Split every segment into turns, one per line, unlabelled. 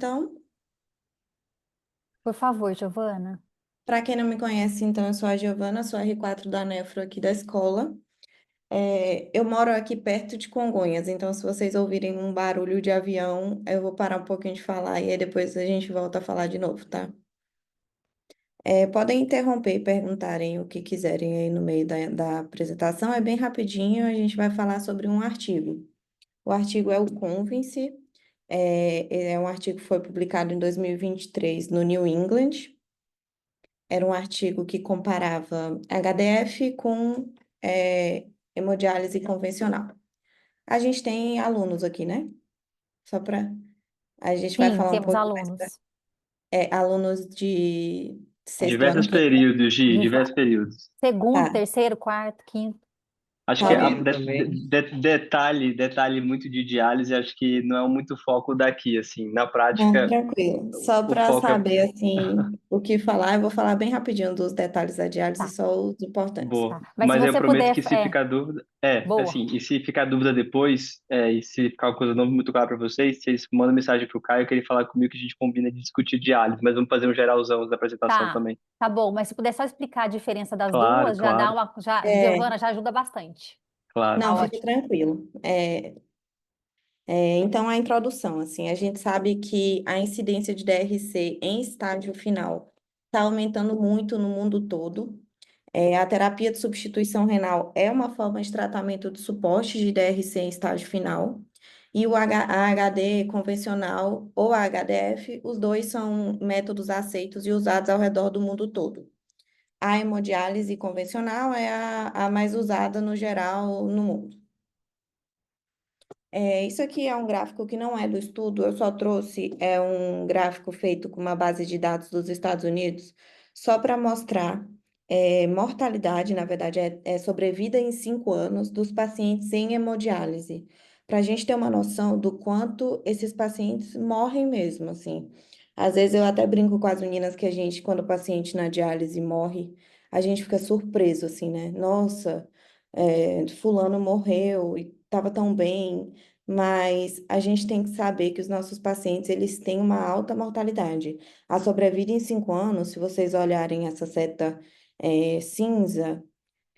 Então,
Por favor, Giovana.
para quem não me conhece, então, eu sou a Giovana, sou a R4 da Nefro aqui da escola. Eu moro aqui perto de Congonhas, então se vocês ouvirem um barulho de avião, eu vou parar um pouquinho de falar e aí depois a gente volta a falar de novo, tá? Podem interromper e perguntarem o que quiserem aí no meio da apresentação, é bem rapidinho, a gente vai falar sobre um artigo. O artigo é o Convince, é um artigo que foi publicado em 2023 no New England. Era um artigo que comparava HDF com hemodiálise convencional. A gente tem alunos aqui, né? Só para. A gente vai
Sim,
falar um
temos
pouquinho mais
alunos.
alunos de sexto ano
Diversos
que.
períodos, Gi,
De
diversos períodos.
segundo,
Tá,
terceiro, quarto, quinto.
Acho que
tá bom.
detalhe muito de diálise, acho que não é muito foco daqui, assim. Na
Não,
prática,
tranquilo. Só
o
para
foco é
saber assim o que falar, eu vou falar bem rapidinho dos detalhes da diálise,
Tá,
só os importantes.
boa.
tá. Mas se
Mas eu
você
prometo
puder,
que se ficar dúvida,
boa.
assim, e se ficar dúvida depois, e se ficar uma coisa não muito clara para vocês, vocês mandam mensagem pro Caio que ele falar comigo que a gente combina de discutir diálise, mas vamos fazer um geralzão da apresentação
Tá,
também.
tá bom. Mas se puder só explicar a diferença das
Claro,
duas, já dá
claro,
uma, já,
É,
Giovana, já ajuda bastante.
claro.
Tá
não, fique
ótimo.
tranquilo. Então, a introdução, assim, a gente sabe que a incidência de DRC em estágio final está aumentando muito no mundo todo. A terapia de substituição renal é uma forma de tratamento de suporte de DRC em estágio final. E a HD convencional ou a HDF, os dois são métodos aceitos e usados ao redor do mundo todo. A hemodiálise convencional é a mais usada no geral no mundo. Isso aqui é um gráfico que não é do estudo, eu só trouxe um gráfico feito com uma base de dados dos Estados Unidos, só para mostrar mortalidade, na verdade, é sobrevida em 5 anos dos pacientes em hemodiálise, para a gente ter uma noção do quanto esses pacientes morrem mesmo, assim. Às vezes eu até brinco com as meninas que a gente, quando o paciente na diálise morre, a gente fica surpreso, assim, né? Nossa, fulano morreu e estava tão bem, mas a gente tem que saber que os nossos pacientes, eles têm uma alta mortalidade. A sobrevida em 5 anos, se vocês olharem essa seta cinza,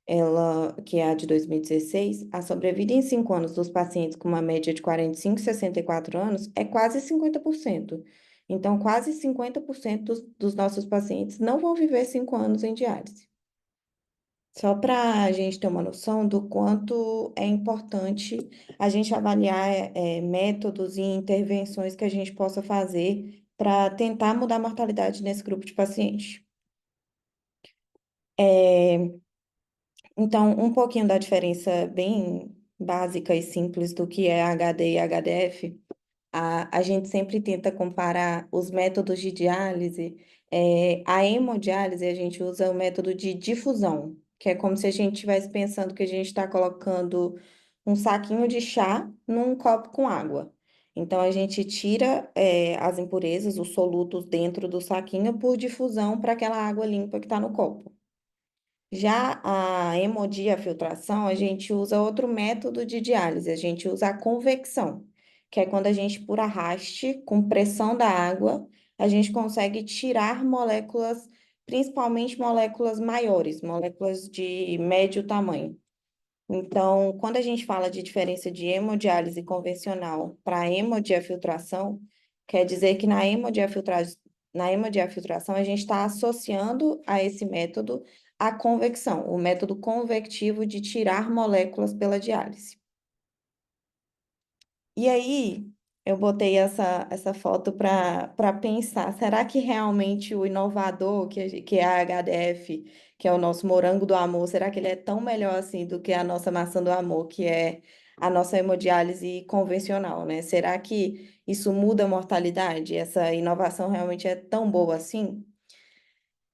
ela, que é a de 2016, a sobrevida em 5 anos dos pacientes com uma média de 45 e 64 anos é quase 50%. Então, quase 50% dos nossos pacientes não vão viver 5 anos em diálise. Só para a gente ter uma noção do quanto é importante a gente avaliar métodos e intervenções que a gente possa fazer para tentar mudar a mortalidade nesse grupo de pacientes. É, então, um pouquinho da diferença bem básica e simples do que é HD e HDF. A gente sempre tenta comparar os métodos de diálise. A hemodiálise, a gente usa o método de difusão, que é como se a gente estivesse pensando que a gente está colocando um saquinho de chá num copo com água. Então, a gente tira, as impurezas, os solutos dentro do saquinho por difusão para aquela água limpa que está no copo. Já a hemodiafiltração, a gente usa outro método de diálise, a gente usa a convecção, que é quando a gente, por arraste, com pressão da água, a gente consegue tirar moléculas, principalmente moléculas maiores, moléculas de médio tamanho. Então, quando a gente fala de diferença de hemodiálise convencional para hemodiafiltração, quer dizer que na hemodiafiltração a gente está associando a esse método a convecção, o método convectivo de tirar moléculas pela diálise. E aí, eu botei essa foto para pensar, será que realmente o inovador, que é a HDF, que é o nosso morango do amor, será que ele é tão melhor assim do que a nossa maçã do amor, que é a nossa hemodiálise convencional, né? Será que isso muda a mortalidade? Essa inovação realmente é tão boa assim?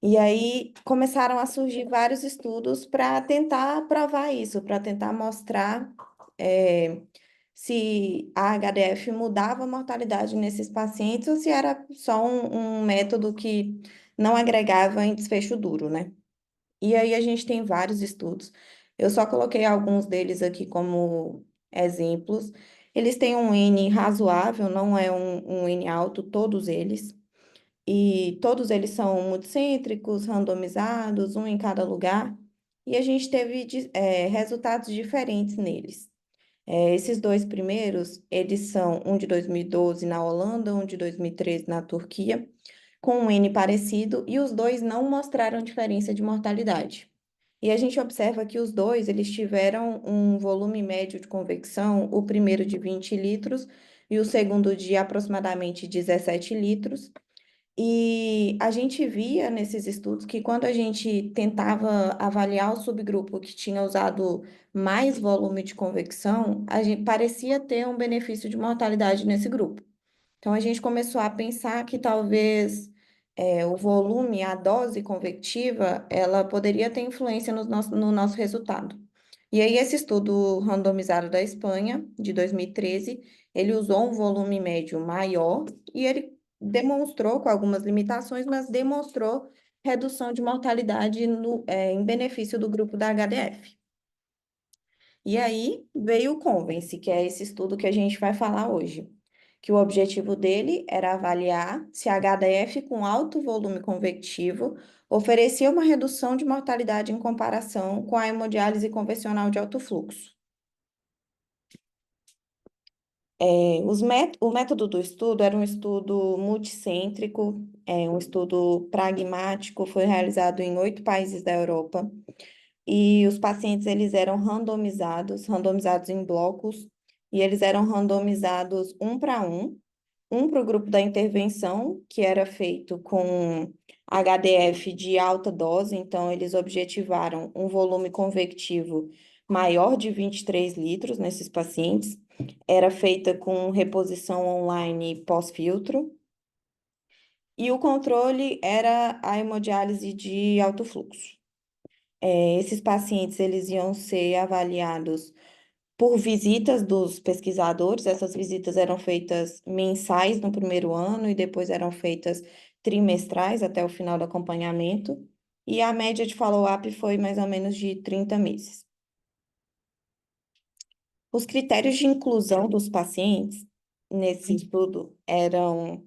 E aí começaram a surgir vários estudos para tentar provar isso, para tentar mostrar eh, se a HDF mudava a mortalidade nesses pacientes ou se era só um método que não agregava em desfecho duro, né? E aí a gente tem vários estudos. Eu só coloquei alguns deles aqui como exemplos. Eles têm um N razoável, não é um N alto, todos eles. E todos eles são multicêntricos, randomizados, um em cada lugar. E a gente teve resultados diferentes neles. Esses dois primeiros, eles são um de 2012 na Holanda, um de 2013 na Turquia, com um N parecido, e os dois não mostraram diferença de mortalidade. E a gente observa que os dois, eles tiveram um volume médio de convecção, o primeiro de 20 litros e o segundo de aproximadamente 17 litros. E a gente via nesses estudos que quando a gente tentava avaliar o subgrupo que tinha usado mais volume de convecção, a gente parecia ter um benefício de mortalidade nesse grupo. Então, a gente começou a pensar que talvez o volume, a dose convectiva, ela poderia ter influência no nosso resultado. E aí, esse estudo randomizado da Espanha, de 2013, ele usou um volume médio maior e ele demonstrou, com algumas limitações, mas demonstrou redução de mortalidade em benefício do grupo da HDF. E aí veio o Convence, que é esse estudo que a gente vai falar hoje, que o objetivo dele era avaliar se a HDF com alto volume convectivo oferecia uma redução de mortalidade em comparação com a hemodiálise convencional de alto fluxo. O método do estudo era um estudo multicêntrico, um estudo pragmático, foi realizado em 8 países da Europa. E os pacientes, eles eram randomizados em blocos, e eles eram randomizados um para o grupo da intervenção, que era feito com HDF de alta dose, então eles objetivaram um volume convectivo maior de 23 litros nesses pacientes, era feita com reposição online pós-filtro, e o controle era a hemodiálise de alto fluxo. Esses pacientes, eles iam ser avaliados por visitas dos pesquisadores. Essas visitas eram feitas mensais no primeiro ano e depois eram feitas trimestrais até o final do acompanhamento. E a média de follow-up foi mais ou menos de 30 meses. Os critérios de inclusão dos pacientes nesse estudo eram: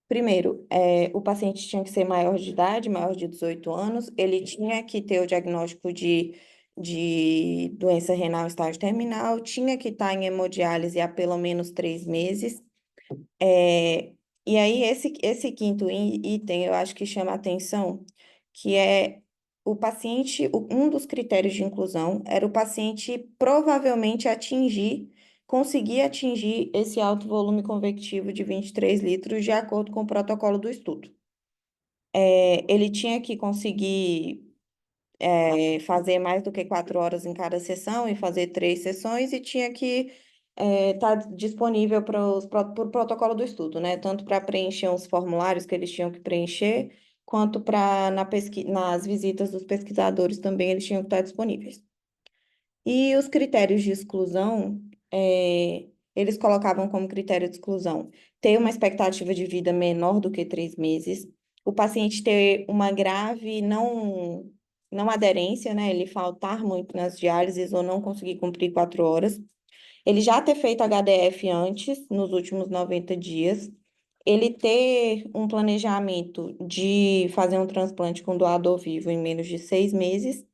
primeiro, o paciente tinha que ser maior de idade, maior de 18 anos, ele tinha que ter o diagnóstico de doença renal estágio terminal, tinha que estar em hemodiálise há pelo menos 3 meses. E aí, esse quinto item, eu acho que chama a atenção, que é o paciente, um dos critérios de inclusão era o paciente provavelmente conseguir atingir esse alto volume convectivo de 23 litros, de acordo com o protocolo do estudo. Ele tinha que conseguir fazer mais do que 4 horas em cada sessão e fazer 3 sessões, e tinha que estar disponível para o protocolo do estudo, né? Tanto para preencher os formulários que eles tinham que preencher, quanto para nas visitas dos pesquisadores também eles tinham que estar disponíveis. E os critérios de exclusão, eles colocavam como critério de exclusão ter uma expectativa de vida menor do que 3 meses, o paciente ter uma grave não aderência, né? Ele faltar muito nas diálises ou não conseguir cumprir 4 horas, ele já ter feito HDF antes, nos últimos 90 dias, ele ter um planejamento de fazer um transplante com doador vivo em menos de 6 meses,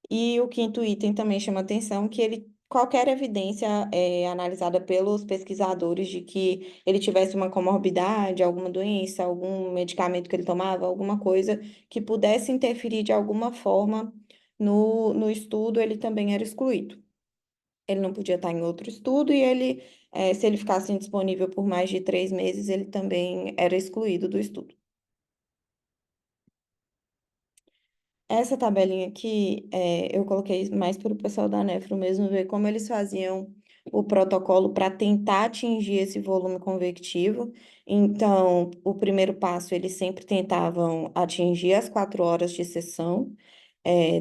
e o quinto item também chama atenção, que qualquer evidência analisada pelos pesquisadores de que ele tivesse uma comorbidade, alguma doença, algum medicamento que ele tomava, alguma coisa que pudesse interferir de alguma forma no estudo, ele também era excluído. Ele não podia estar em outro estudo e se ele ficasse indisponível por mais de 3 meses, ele também era excluído do estudo. Essa tabelinha aqui, eu coloquei mais para o pessoal da Nefro mesmo ver como eles faziam o protocolo para tentar atingir esse volume convectivo. Então, o primeiro passo, eles sempre tentavam atingir as 4 horas de sessão.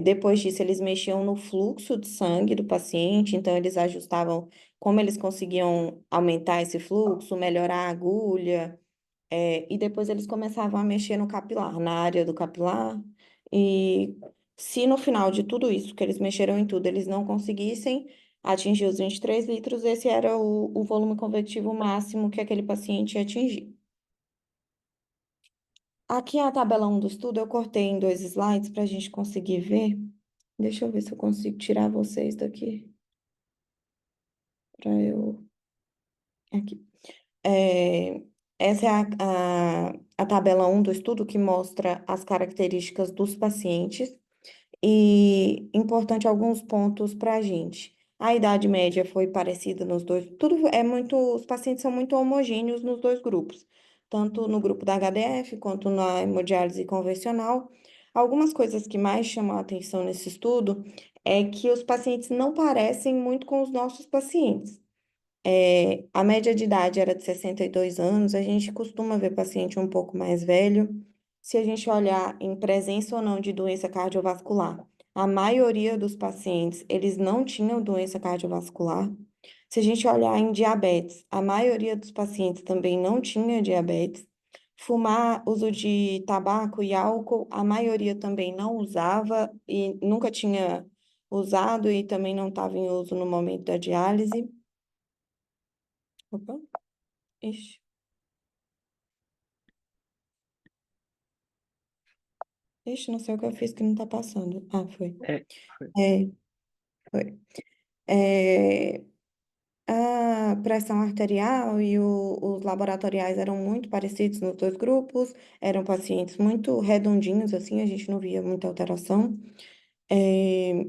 Depois disso, eles mexiam no fluxo de sangue do paciente, então eles ajustavam como eles conseguiam aumentar esse fluxo, melhorar a agulha, e depois eles começavam a mexer no capilar, na área do capilar, e se no final de tudo isso, que eles mexeram em tudo, eles não conseguissem, atingiu os 23 litros, esse era o volume convectivo máximo que aquele paciente ia atingir. Aqui a tabela 1 do estudo, eu cortei em 2 slides para a gente conseguir ver. Deixa eu ver se eu consigo tirar vocês daqui. Para eu. Aqui. É, essa é a tabela 1 do estudo que mostra as características dos pacientes. E importante alguns pontos para a gente. A idade média foi parecida nos dois, tudo é muito, os pacientes são muito homogêneos nos dois grupos, tanto no grupo da HDF quanto na hemodiálise convencional. Algumas coisas que mais chamam a atenção nesse estudo é que os pacientes não parecem muito com os nossos pacientes. A média de idade era de 62 anos, a gente costuma ver paciente um pouco mais velho. Se a gente olhar em presença ou não de doença cardiovascular, a maioria dos pacientes, eles não tinham doença cardiovascular. Se a gente olhar em diabetes, a maioria dos pacientes também não tinha diabetes. Fumar, uso de tabaco e álcool, a maioria também não usava e nunca tinha usado e também não estava em uso no momento da diálise. Opa. Ixi, ixi, não sei o que eu fiz que não tá passando. Ah, foi.
É, foi.
É, foi. É, a pressão arterial e os laboratoriais eram muito parecidos nos dois grupos, eram pacientes muito redondinhos, assim, a gente não via muita alteração. É,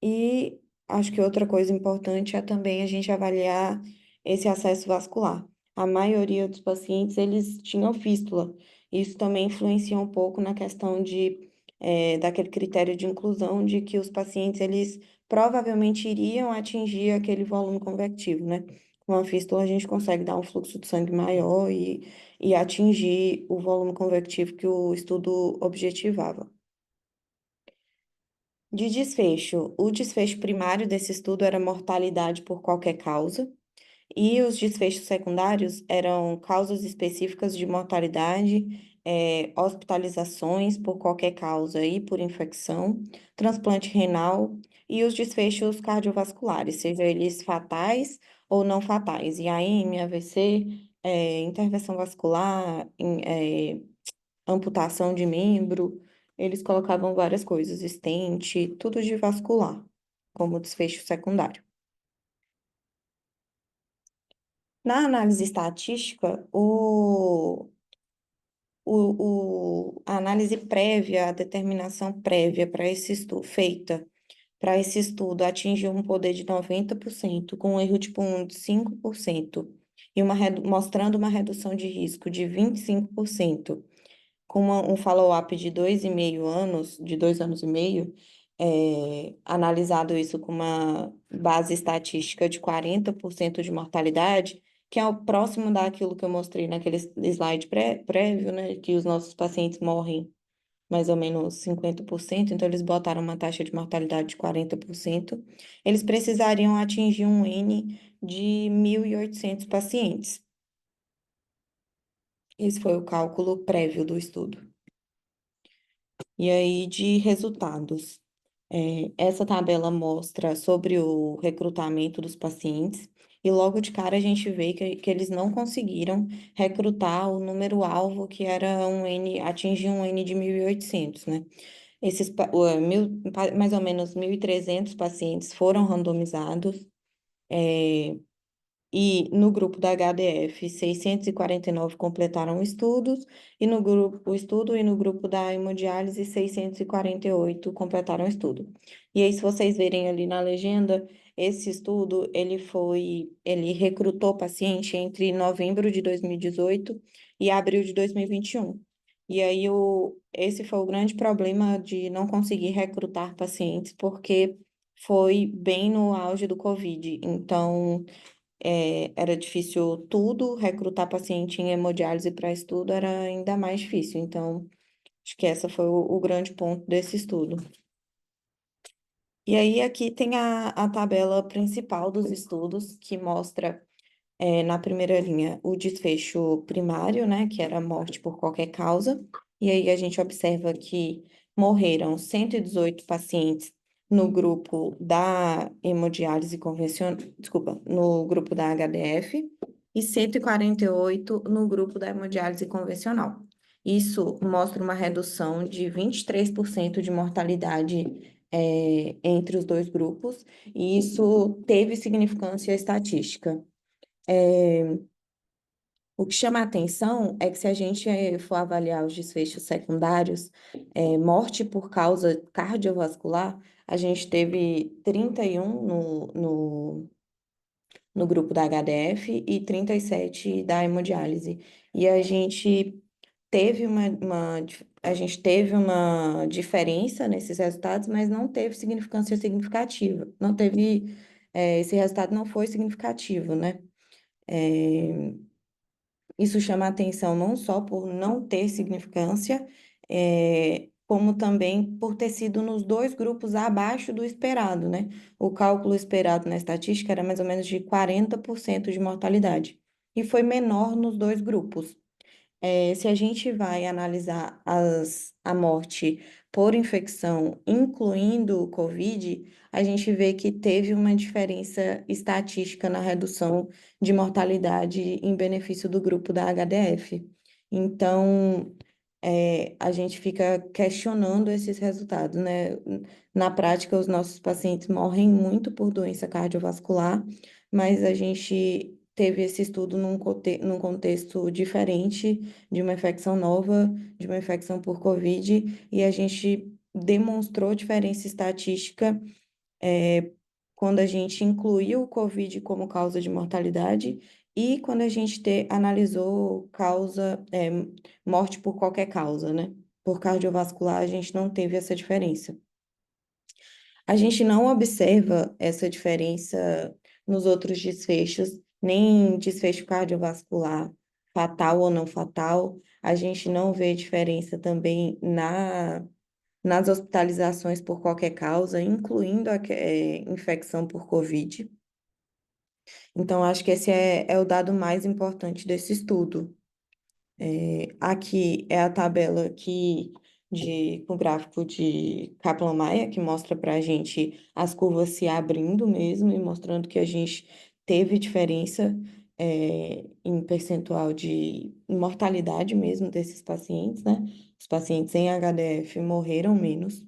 e acho que outra coisa importante é também a gente avaliar esse acesso vascular. A maioria dos pacientes, eles tinham fístula. Isso também influencia um pouco na questão daquele critério de inclusão de que os pacientes, eles provavelmente iriam atingir aquele volume convectivo, né? Com a fístula, a gente consegue dar um fluxo de sangue maior e atingir o volume convectivo que o estudo objetivava. De desfecho, o desfecho primário desse estudo era mortalidade por qualquer causa, e os desfechos secundários eram causas específicas de mortalidade, hospitalizações por qualquer causa e por infecção, transplante renal e os desfechos cardiovasculares, seja eles fatais ou não fatais, IAM, AVC, intervenção vascular, amputação de membro, eles colocavam várias coisas, stent, tudo de vascular, como desfecho secundário. Na análise estatística, a análise prévia, a determinação prévia para esse estudo, feita para esse estudo, atingiu um poder de 90%, com um erro tipo 1 de 5%, e mostrando uma redução de risco de 25%. Com um follow-up de 2,5 anos, de 2 anos e meio, analisado isso com uma base estatística de 40% de mortalidade, que é o próximo daquilo que eu mostrei naquele slide prévio, né, que os nossos pacientes morrem mais ou menos 50%, então eles botaram uma taxa de mortalidade de 40%, eles precisariam atingir um N de 1.800 pacientes. Esse foi o cálculo prévio do estudo. E aí, de resultados, essa tabela mostra sobre o recrutamento dos pacientes, e logo de cara a gente vê que eles não conseguiram recrutar o número-alvo, que era atingir um N de 1.800, né? Mais ou menos 1.300 pacientes foram randomizados, e no grupo da HDF, 649 completaram o estudo, e no grupo da hemodiálise, 648 completaram o estudo. E aí, se vocês verem ali na legenda, esse estudo, ele recrutou paciente entre novembro de 2018 e abril de 2021. E aí, esse foi o grande problema de não conseguir recrutar pacientes, porque foi bem no auge do Covid. Então, era difícil tudo, recrutar paciente em hemodiálise para estudo era ainda mais difícil. Então, acho que essa foi o grande ponto desse estudo. E aí, aqui tem a tabela principal dos estudos, que mostra, na primeira linha, o desfecho primário, né, que era morte por qualquer causa. E aí, a gente observa que morreram 118 pacientes no grupo da hemodiálise convencional, desculpa, no grupo da HDF e 148 no grupo da hemodiálise convencional. Isso mostra uma redução de 23% de mortalidade entre os dois grupos, e isso teve significância estatística. O que chama a atenção é que se a gente for avaliar os desfechos secundários, morte por causa cardiovascular, a gente teve 31 no grupo da HDF e 37 da hemodiálise. E a gente teve a gente teve uma diferença nesses resultados, mas não teve significância significativa. Não teve, esse resultado não foi significativo, né? Isso chama a atenção não só por não ter significância, como também por ter sido nos dois grupos abaixo do esperado, né? O cálculo esperado na estatística era mais ou menos de 40% de mortalidade, e foi menor nos dois grupos. Se a gente vai analisar a morte por infecção, incluindo o COVID, a gente vê que teve uma diferença estatística na redução de mortalidade em benefício do grupo da HDF. Então, a gente fica questionando esses resultados, né? Na prática, os nossos pacientes morrem muito por doença cardiovascular, mas a gente teve esse estudo num contexto diferente, de uma infecção nova, de uma infecção por COVID, e a gente demonstrou diferença estatística, quando a gente incluiu o COVID como causa de mortalidade e quando a gente analisou morte por qualquer causa, né? Por cardiovascular, a gente não teve essa diferença. A gente não observa essa diferença nos outros desfechos, nem desfecho cardiovascular, fatal ou não fatal. A gente não vê diferença também nas hospitalizações por qualquer causa, incluindo infecção por COVID. Então, acho que esse é o dado mais importante desse estudo. Aqui é a tabela com o gráfico de Kaplan-Meier, que mostra para a gente as curvas se abrindo mesmo e mostrando que a gente teve diferença, em percentual de mortalidade mesmo desses pacientes, né? Os pacientes em HDF morreram menos.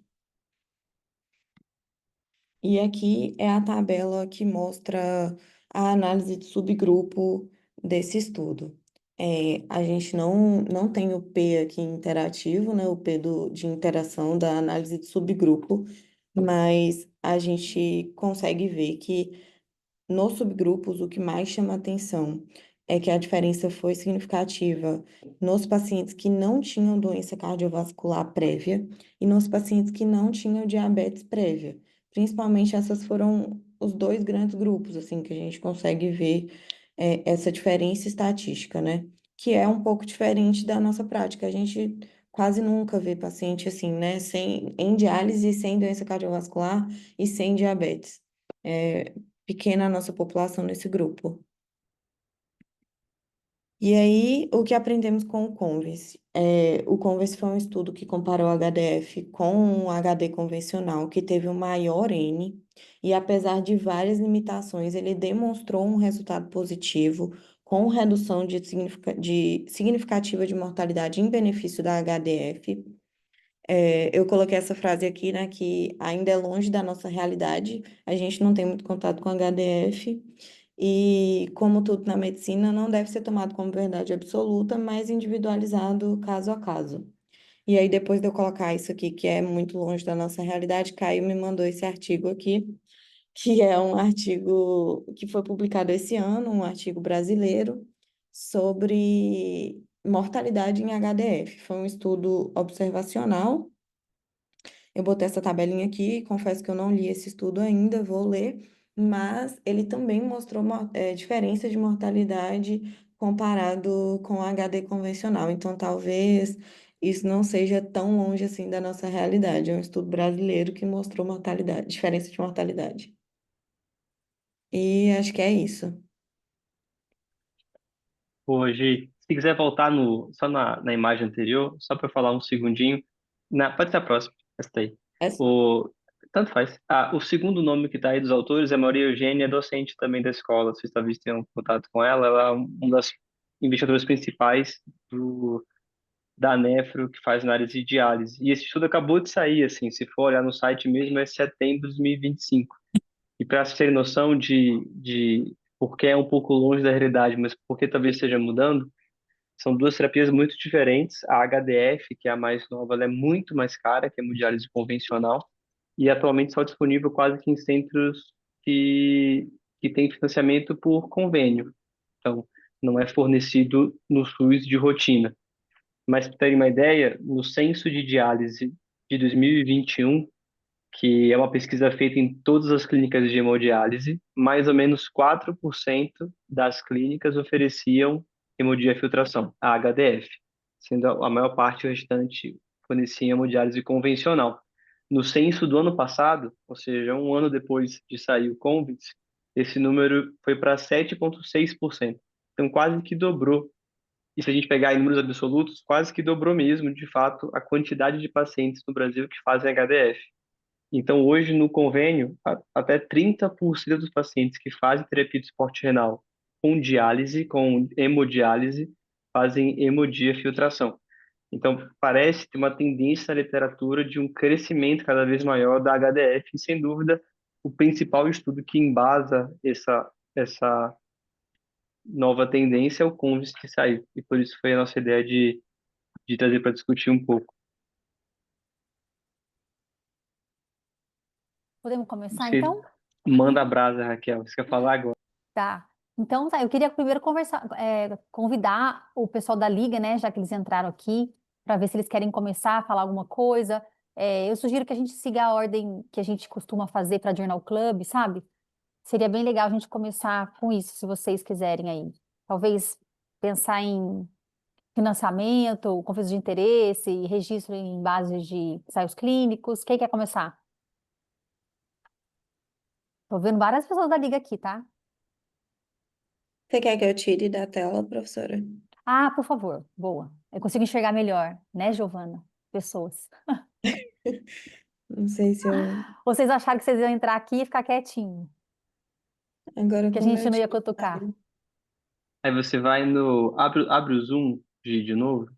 E aqui é a tabela que mostra a análise de subgrupo desse estudo. A gente não tem o P aqui interativo, né? O P de interação da análise de subgrupo, mas a gente consegue ver que nos subgrupos, o que mais chama atenção é que a diferença foi significativa nos pacientes que não tinham doença cardiovascular prévia e nos pacientes que não tinham diabetes prévia. Principalmente essas foram os dois grandes grupos, assim, que a gente consegue ver essa diferença estatística, né? Que é um pouco diferente da nossa prática. A gente quase nunca vê paciente assim, né? Em diálise, sem doença cardiovascular e sem diabetes. É, pequena a nossa população nesse grupo. E aí, o que aprendemos com o Converse? O Converse foi um estudo que comparou o HDF com o HD convencional, que teve o maior N, e apesar de várias limitações, ele demonstrou um resultado positivo, com redução significativa de mortalidade em benefício da HDF. Eu coloquei essa frase aqui, né, que ainda é longe da nossa realidade, a gente não tem muito contato com HDF, e como tudo na medicina, não deve ser tomado como verdade absoluta, mas individualizado caso a caso. E aí, depois de eu colocar isso aqui, que é muito longe da nossa realidade, Caio me mandou esse artigo aqui, que é um artigo que foi publicado esse ano, um artigo brasileiro, sobre mortalidade em HDF. Foi um estudo observacional. Eu botei essa tabelinha aqui, confesso que eu não li esse estudo ainda, vou ler, mas ele também mostrou diferença de mortalidade comparado com o HD convencional. Então, talvez isso não seja tão longe assim da nossa realidade. É um estudo brasileiro que mostrou mortalidade, diferença de mortalidade. E acho que é isso.
Hoje, se quiser voltar só na imagem anterior, só para falar um segundinho. Pode ser a próxima, essa aí.
É-
O, Tanto faz. O segundo nome que está aí dos autores é Maria Eugênia, docente também da escola. Vocês talvez tenham contato com ela. Ela é uma das investigadoras principais da Nefro, que faz análise de diálise. E esse estudo acabou de sair, assim, se for olhar no site mesmo, é setembro de 2025. E para vocês terem noção de por que é um pouco longe da realidade, mas por que talvez esteja mudando, são duas terapias muito diferentes. A HDF, que é a mais nova, ela é muito mais cara que a hemodiálise convencional e atualmente só disponível quase que em centros que têm financiamento por convênio. Então, não é fornecido no SUS de rotina. Mas para terem uma ideia, no censo de diálise de 2021, que é uma pesquisa feita em todas as clínicas de hemodiálise, mais ou menos 4% das clínicas ofereciam hemodiafiltração, a HDF, sendo a maior parte restante fornecia hemodiálise convencional. No censo do ano passado, ou seja, um ano depois de sair o CONVIDS, esse número foi para 7,6%. Então, quase que dobrou. E se a gente pegar em números absolutos, quase que dobrou mesmo, de fato, a quantidade de pacientes no Brasil que fazem HDF. Então, hoje, no convênio, até 30% dos pacientes que fazem terapia de suporte renal com diálise, com hemodiálise, fazem hemodiafiltração. Então, parece ter uma tendência na literatura de um crescimento cada vez maior da HDF, e, sem dúvida, o principal estudo que embasa essa nova tendência é o CONVIS que saiu. E por isso foi a nossa ideia de trazer para discutir um pouco.
Podemos começar,
Você
então?
manda a brasa, Raquel. Você quer falar agora?
Tá. Então, tá, eu queria primeiro conversar, convidar o pessoal da Liga, né, já que eles entraram aqui, para ver se eles querem começar a falar alguma coisa. Eu sugiro que a gente siga a ordem que a gente costuma fazer para Journal Club, sabe? Seria bem legal a gente começar com isso, se vocês quiserem aí. Talvez pensar em financiamento, conflito de interesse, registro em bases de ensaios clínicos. Quem quer começar? Tô vendo várias pessoas da Liga aqui, tá?
Você quer que eu tire da tela, professora?
Ah, por favor. Boa. Eu consigo enxergar melhor, né, Giovana? Pessoas.
Não sei se eu.
Vocês acharam que vocês iam entrar aqui e ficar quietinho,
Agora,
que a
como
gente
eu
não ia
tiro.
cutucar.
Aí você vai no. Abre o Zoom de novo.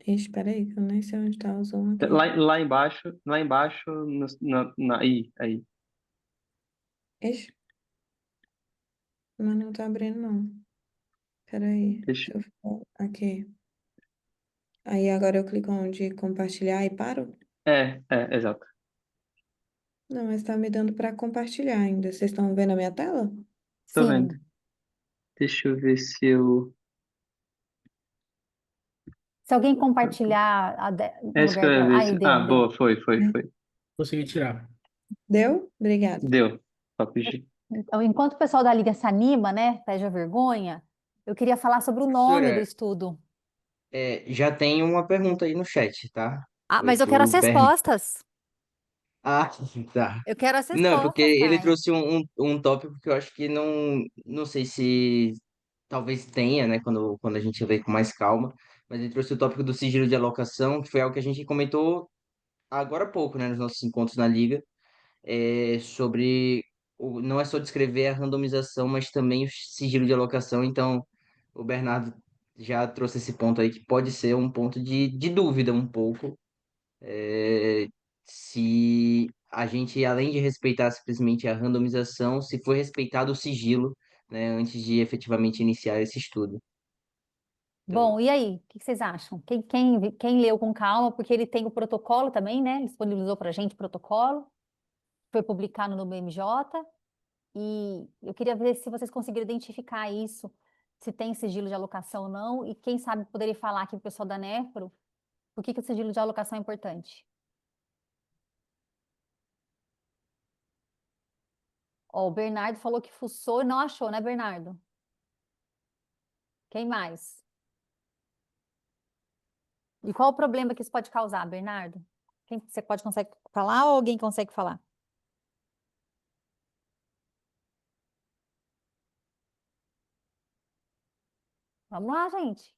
Ixi, peraí, que eu nem sei onde tá o zoom aqui.
Lá embaixo, aí.
Ixi, mas não tá abrindo, não. Peraí,
Deixa,
deixa eu aqui. Aí agora eu clico onde compartilhar e paro?
exato.
Não, mas tá me dando para compartilhar ainda. Vocês estão vendo a minha tela?
Tô vendo.
Sim.
Deixa eu ver se eu.
Se alguém compartilhar
É
no
isso que
lugar
eu ia
dela.
ver.
Aí,
Ah,
deu,
boa,
deu.
foi.
Consegui tirar.
Deu? Obrigada.
Deu. Top G.
Então, enquanto o pessoal da Liga se anima, né, perde a vergonha, eu queria falar sobre o nome do
Professora,
estudo.
já tem uma pergunta aí no chat, tá?
Ah,
Foi
mas eu quero as
pro
respostas.
Ah, tá.
Eu quero as
Não, é porque
respostas,
ele
Caio.
trouxe um tópico que eu acho que não sei se talvez tenha, né, quando a gente vê com mais calma, mas ele trouxe o tópico do sigilo de alocação, que foi algo que a gente comentou agora há pouco, né, nos nossos encontros na Liga, sobre não é só descrever a randomização, mas também o sigilo de alocação. Então, o Bernardo já trouxe esse ponto aí que pode ser um ponto de dúvida um pouco, se a gente, além de respeitar simplesmente a randomização, se foi respeitado o sigilo, né, antes de efetivamente iniciar esse estudo. Então,
Bom, e aí? O que vocês acham? Quem leu com calma, porque ele tem o protocolo também, né? Ele disponibilizou para a gente o protocolo, foi publicado no BMJ, e eu queria ver se vocês conseguiram identificar isso, se tem sigilo de alocação ou não, e quem sabe poderia falar aqui para o pessoal da Nefro, por que que o sigilo de alocação é importante. Ó, o Bernardo falou que fuçou e não achou, né, Bernardo? Quem mais? E qual o problema que isso pode causar, Bernardo? Quem você consegue falar ou alguém consegue falar? Vamos lá, gente.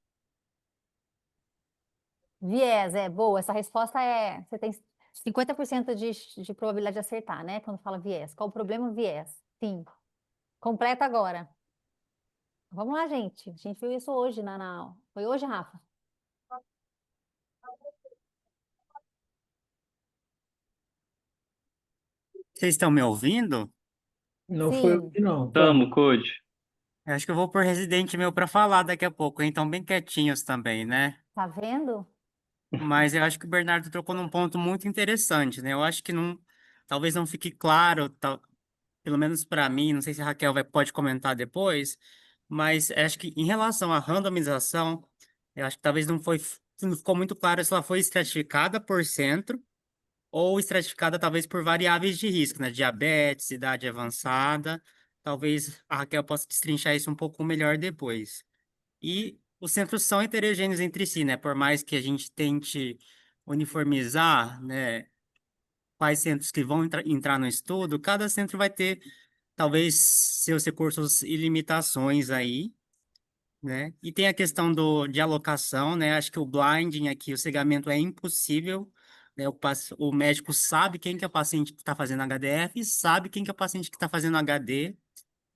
Viés, boa. Essa resposta é. 50% de probabilidade de acertar, né? Quando fala viés. Qual o problema? Viés. Sim. Completa agora. Vamos lá, gente. A gente viu isso hoje na... Foi hoje, Rafa?
Vocês estão me ouvindo?
Não foi o
Sim.
que não,
Tamo,
tamo.
Code.
Eu acho que eu vou por residente meu para falar daqui a pouco, hein? Então bem quietinhos também, né?
Tá vendo?
Mas eu acho que o Bernardo tocou num ponto muito interessante, né? Eu acho que não, talvez não fique claro, pelo menos para mim, não sei se a Raquel pode comentar depois, mas acho que em relação à randomização, eu acho que talvez não ficou muito claro se ela foi estratificada por centro ou estratificada talvez por variáveis de risco, né? Diabetes, idade avançada. Talvez a Raquel possa destrinchar isso um pouco melhor depois. E os centros são heterogêneos entre si, né? Por mais que a gente tente uniformizar, né, quais centros que vão entrar no estudo, cada centro vai ter talvez seus recursos e limitações aí, né? E tem a questão de alocação, né? Acho que o blinding aqui, o cegamento é impossível, né? O médico sabe quem que é o paciente que está fazendo HDF e sabe quem que é o paciente que está fazendo HD.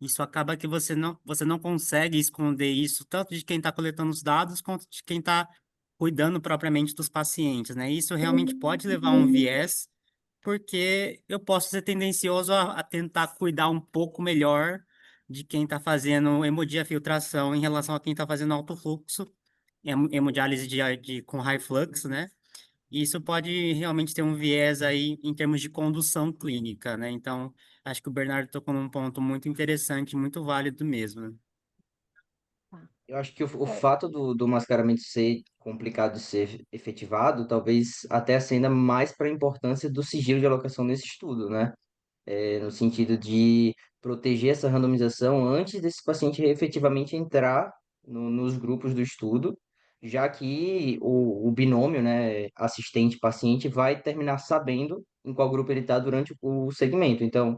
Isso acaba que você não consegue esconder isso, tanto de quem está coletando os dados, quanto de quem está cuidando propriamente dos pacientes, né? Isso realmente pode levar a um viés, porque eu posso ser tendencioso a tentar cuidar um pouco melhor de quem está fazendo hemodiafiltração em relação a quem está fazendo alto fluxo, hemodiálise com high flux, né? E isso pode realmente ter um viés aí em termos de condução clínica, né? Então, acho que o Bernardo tocou num ponto muito interessante, muito válido mesmo, né?
Tá.
Eu acho que o
É,
fato do mascaramento ser complicado de ser efetivado, talvez até acenda mais para a importância do sigilo de alocação nesse estudo, né? No sentido de proteger essa randomização antes desse paciente efetivamente entrar nos grupos do estudo, já que o binômio, né, assistente-paciente, vai terminar sabendo em qual grupo ele está durante o segmento. Então,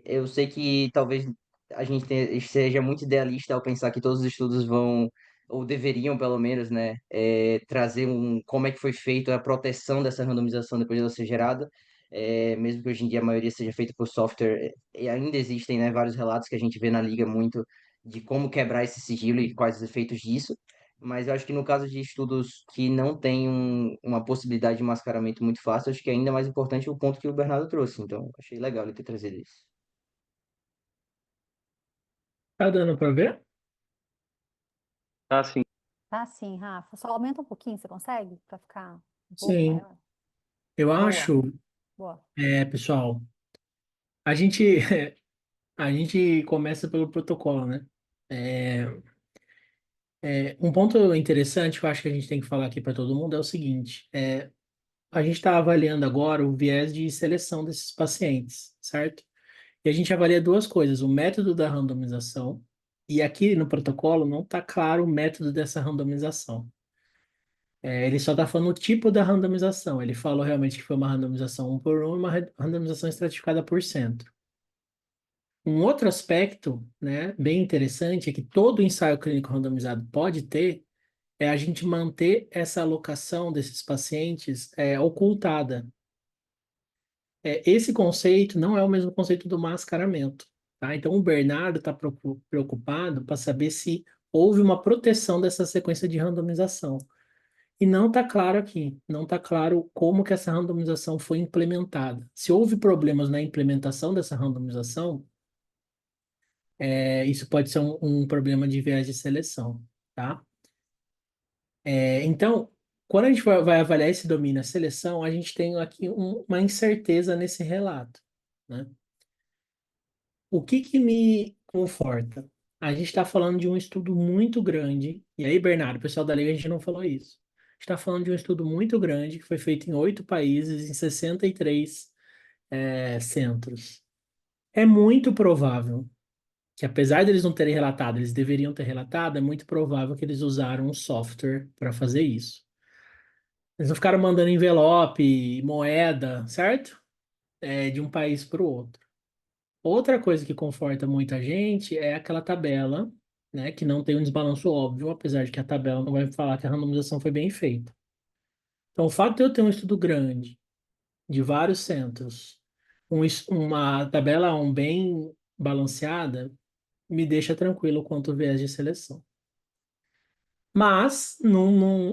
eu sei que talvez a gente seja muito idealista ao pensar que todos os estudos vão, ou deveriam pelo menos, né, trazer como é que foi feita a proteção dessa randomização depois dela ser gerada, mesmo que hoje em dia a maioria seja feita por software, e ainda existem, né, vários relatos que a gente vê na liga muito de como quebrar esse sigilo e quais os efeitos disso. Mas eu acho que no caso de estudos que não têm uma possibilidade de mascaramento muito fácil, acho que é ainda mais importante o ponto que o Bernardo trouxe. Então, achei legal ele ter trazido isso.
Tá dando pra ver?
Tá assim.
tá sim, Rafa. Só aumenta um pouquinho, você consegue? Para ficar um pouco
Sim.
maior?
Eu
Boa,
acho,
boa.
pessoal, a gente, a gente começa pelo protocolo, né? É, um ponto interessante que eu acho que a gente tem que falar aqui para todo mundo é o seguinte: a gente está avaliando agora o viés de seleção desses pacientes, certo? E a gente avalia duas coisas: o método da randomização, e aqui no protocolo não está claro o método dessa randomização. Ele só está falando o tipo da randomização. Ele falou realmente que foi uma randomização 1 por 1 e uma randomização estratificada por centro. Um outro aspecto, né, bem interessante, é que todo ensaio clínico randomizado pode ter, é a gente manter essa alocação desses pacientes ocultada. Esse conceito não é o mesmo conceito do mascaramento, tá? Então, o Bernardo está preocupado para saber se houve uma proteção dessa sequência de randomização. E não está claro aqui, não está claro como que essa randomização foi implementada. Se houve problemas na implementação dessa randomização, isso pode ser um problema de viés de seleção, tá? Então, quando a gente vai avaliar esse domínio, a seleção, a gente tem aqui uma incerteza nesse relato, né? O que que me conforta? A gente está falando de um estudo muito grande, e aí, Bernardo, o pessoal da Liga, a gente não falou isso. A gente está falando de um estudo muito grande, que foi feito em 8 países, em 63 centros. É muito provável que, apesar deles não terem relatado, eles deveriam ter relatado, é muito provável que eles usaram um software para fazer isso. Eles não ficaram mandando envelope, moeda, certo? De um país para o outro. Outra coisa que conforta muita gente é aquela tabela, né, que não tem um desbalanço óbvio, apesar de que a tabela não vai falar que a randomização foi bem feita. Então, o fato de eu ter um estudo grande, de vários centros, uma tabela 1 bem balanceada, me deixa tranquilo quanto ao viés de seleção. Mas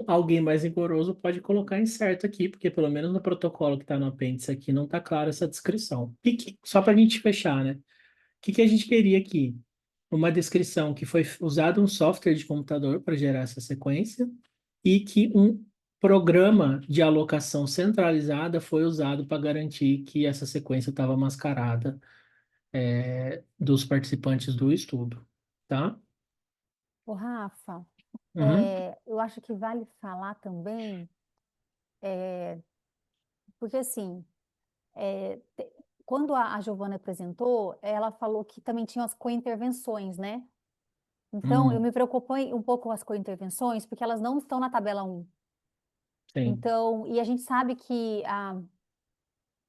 alguém mais rigoroso pode colocar incerto aqui, porque pelo menos no protocolo que está no apêndice aqui não está clara essa descrição. Só para a gente fechar, né? O que a gente queria aqui? Uma descrição que foi usado um software de computador para gerar essa sequência e que um programa de alocação centralizada foi usado para garantir que essa sequência estava mascarada dos participantes do estudo, tá?
Ô, Rafa,
Uhum,
eu acho que vale falar também, porque assim, quando a Giovana apresentou, ela falou que também tinha as co-intervenções, né? Então, eu
uhum,
me preocupo um pouco com as co-intervenções, porque elas não estão na tabela 1.
sim.
Então, e a gente sabe que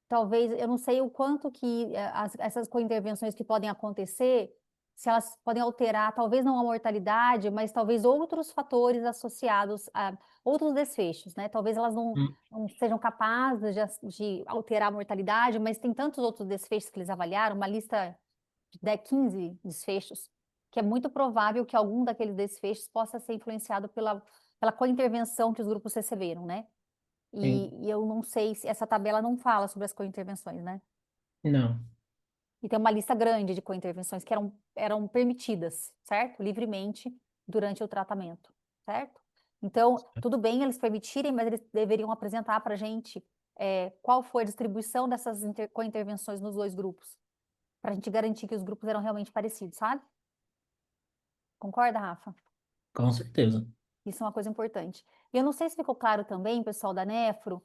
talvez, eu não sei o quanto que essas co-intervenções que podem acontecer, se elas podem alterar, talvez não a mortalidade, mas talvez outros fatores associados a outros desfechos, né? Talvez elas
Hum,
não sejam capazes de alterar a mortalidade, mas tem tantos outros desfechos que eles avaliaram, uma lista de 10, 15 desfechos, que é muito provável que algum daqueles desfechos possa ser influenciado pela co-intervenção que os grupos receberam, né?
sim.
E eu não sei se essa tabela não fala sobre as co-intervenções, né?
Não.
E tem uma lista grande de co-intervenções que eram permitidas, certo? Livremente durante o tratamento, certo? Então, tudo bem eles permitirem, mas eles deveriam apresentar para a gente qual foi a distribuição dessas co-intervenções nos dois grupos, para a gente garantir que os grupos eram realmente parecidos, sabe? Concorda, Rafa?
Com certeza.
Isso é uma coisa importante. E eu não sei se ficou claro também, pessoal da Nefro,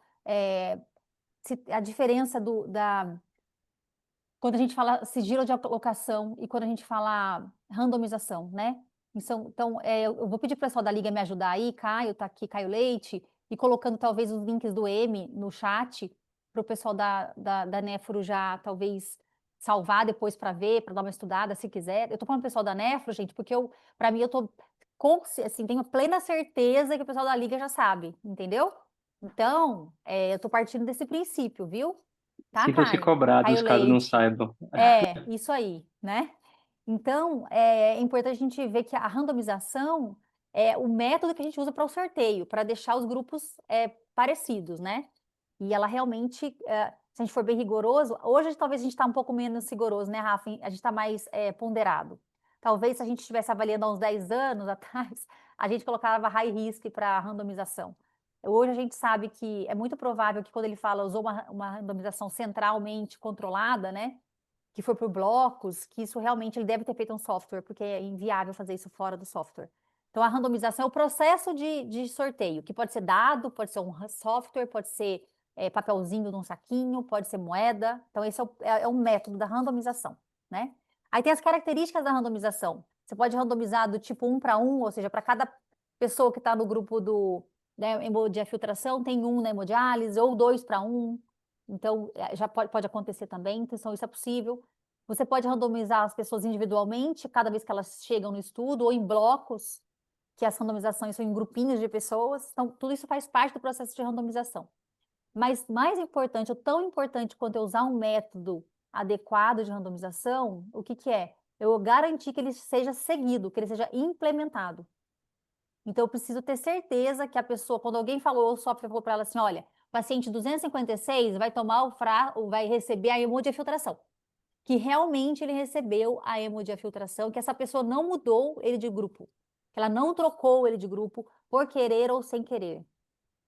se a diferença quando a gente fala sigilo de alocação e quando a gente fala randomização, né? Então, eu vou pedir para o pessoal da Liga me ajudar aí, Caio, tá aqui, Caio Leite, e colocando talvez os links do M no chat, para o pessoal da Nefro já talvez salvar depois para ver, para dar uma estudada, se quiser. Eu tô falando pro pessoal da Nefro, gente, porque para mim, eu tô assim, tenho plena certeza que o pessoal da Liga já sabe, entendeu? Então, eu tô partindo desse princípio, viu? Tá,
Sintam-se
Caio?
cobrados
Caio
caso não
Leite.
saibam.
Isso aí, né? Então, é importante a gente ver que a randomização é o método que a gente usa para o sorteio, para deixar os grupos parecidos, né? E ela realmente, se a gente for bem rigoroso, hoje talvez a gente está um pouco menos rigoroso, né, Rafa? A gente está mais ponderado. Talvez se a gente estivesse avaliando há uns 10 anos atrás, a gente colocava high risk para randomização. Hoje a gente sabe que é muito provável que quando ele fala usou uma randomização centralmente controlada, né? Que foi por blocos, que isso realmente ele deve ter feito um software, porque é inviável fazer isso fora do software. Então, a randomização é o processo de sorteio, que pode ser dado, pode ser um software, pode ser papelzinho num saquinho, pode ser moeda. Então, esse é o método da randomização, né? Aí tem as características da randomização. Você pode randomizar do tipo 1 para 1, ou seja, para cada pessoa que está no grupo da hemodiafiltração, tem um na hemodiálise, ou 2 para 1. Então, já pode acontecer também, então isso é possível. Você pode randomizar as pessoas individualmente, cada vez que elas chegam no estudo, ou em blocos, que as randomizações são em grupinhos de pessoas. Então, tudo isso faz parte do processo de randomização. Mas mais importante, ou tão importante quanto eu usar um método adequado de randomização, o que que é? Eu garantir que ele seja seguido, que ele seja implementado. Então, eu preciso ter certeza que a pessoa, quando alguém falou, o software falou para ela assim, olha, paciente 256 vai vai receber a hemodiafiltração. Que realmente ele recebeu a hemodiafiltração, que essa pessoa não mudou ele de grupo, que ela não trocou ele de grupo por querer ou sem querer.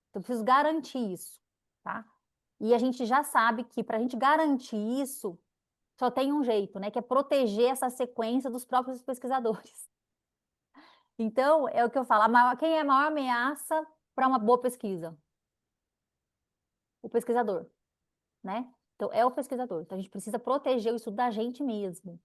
Então, eu preciso garantir isso, tá? E a gente já sabe que para a gente garantir isso, só tem um jeito, né? Que é proteger essa sequência dos próprios pesquisadores. Então, é o que eu falo, quem é a maior ameaça para uma boa pesquisa? O pesquisador, né? Então, é o pesquisador. Então, a gente precisa proteger o estudo da gente mesmo.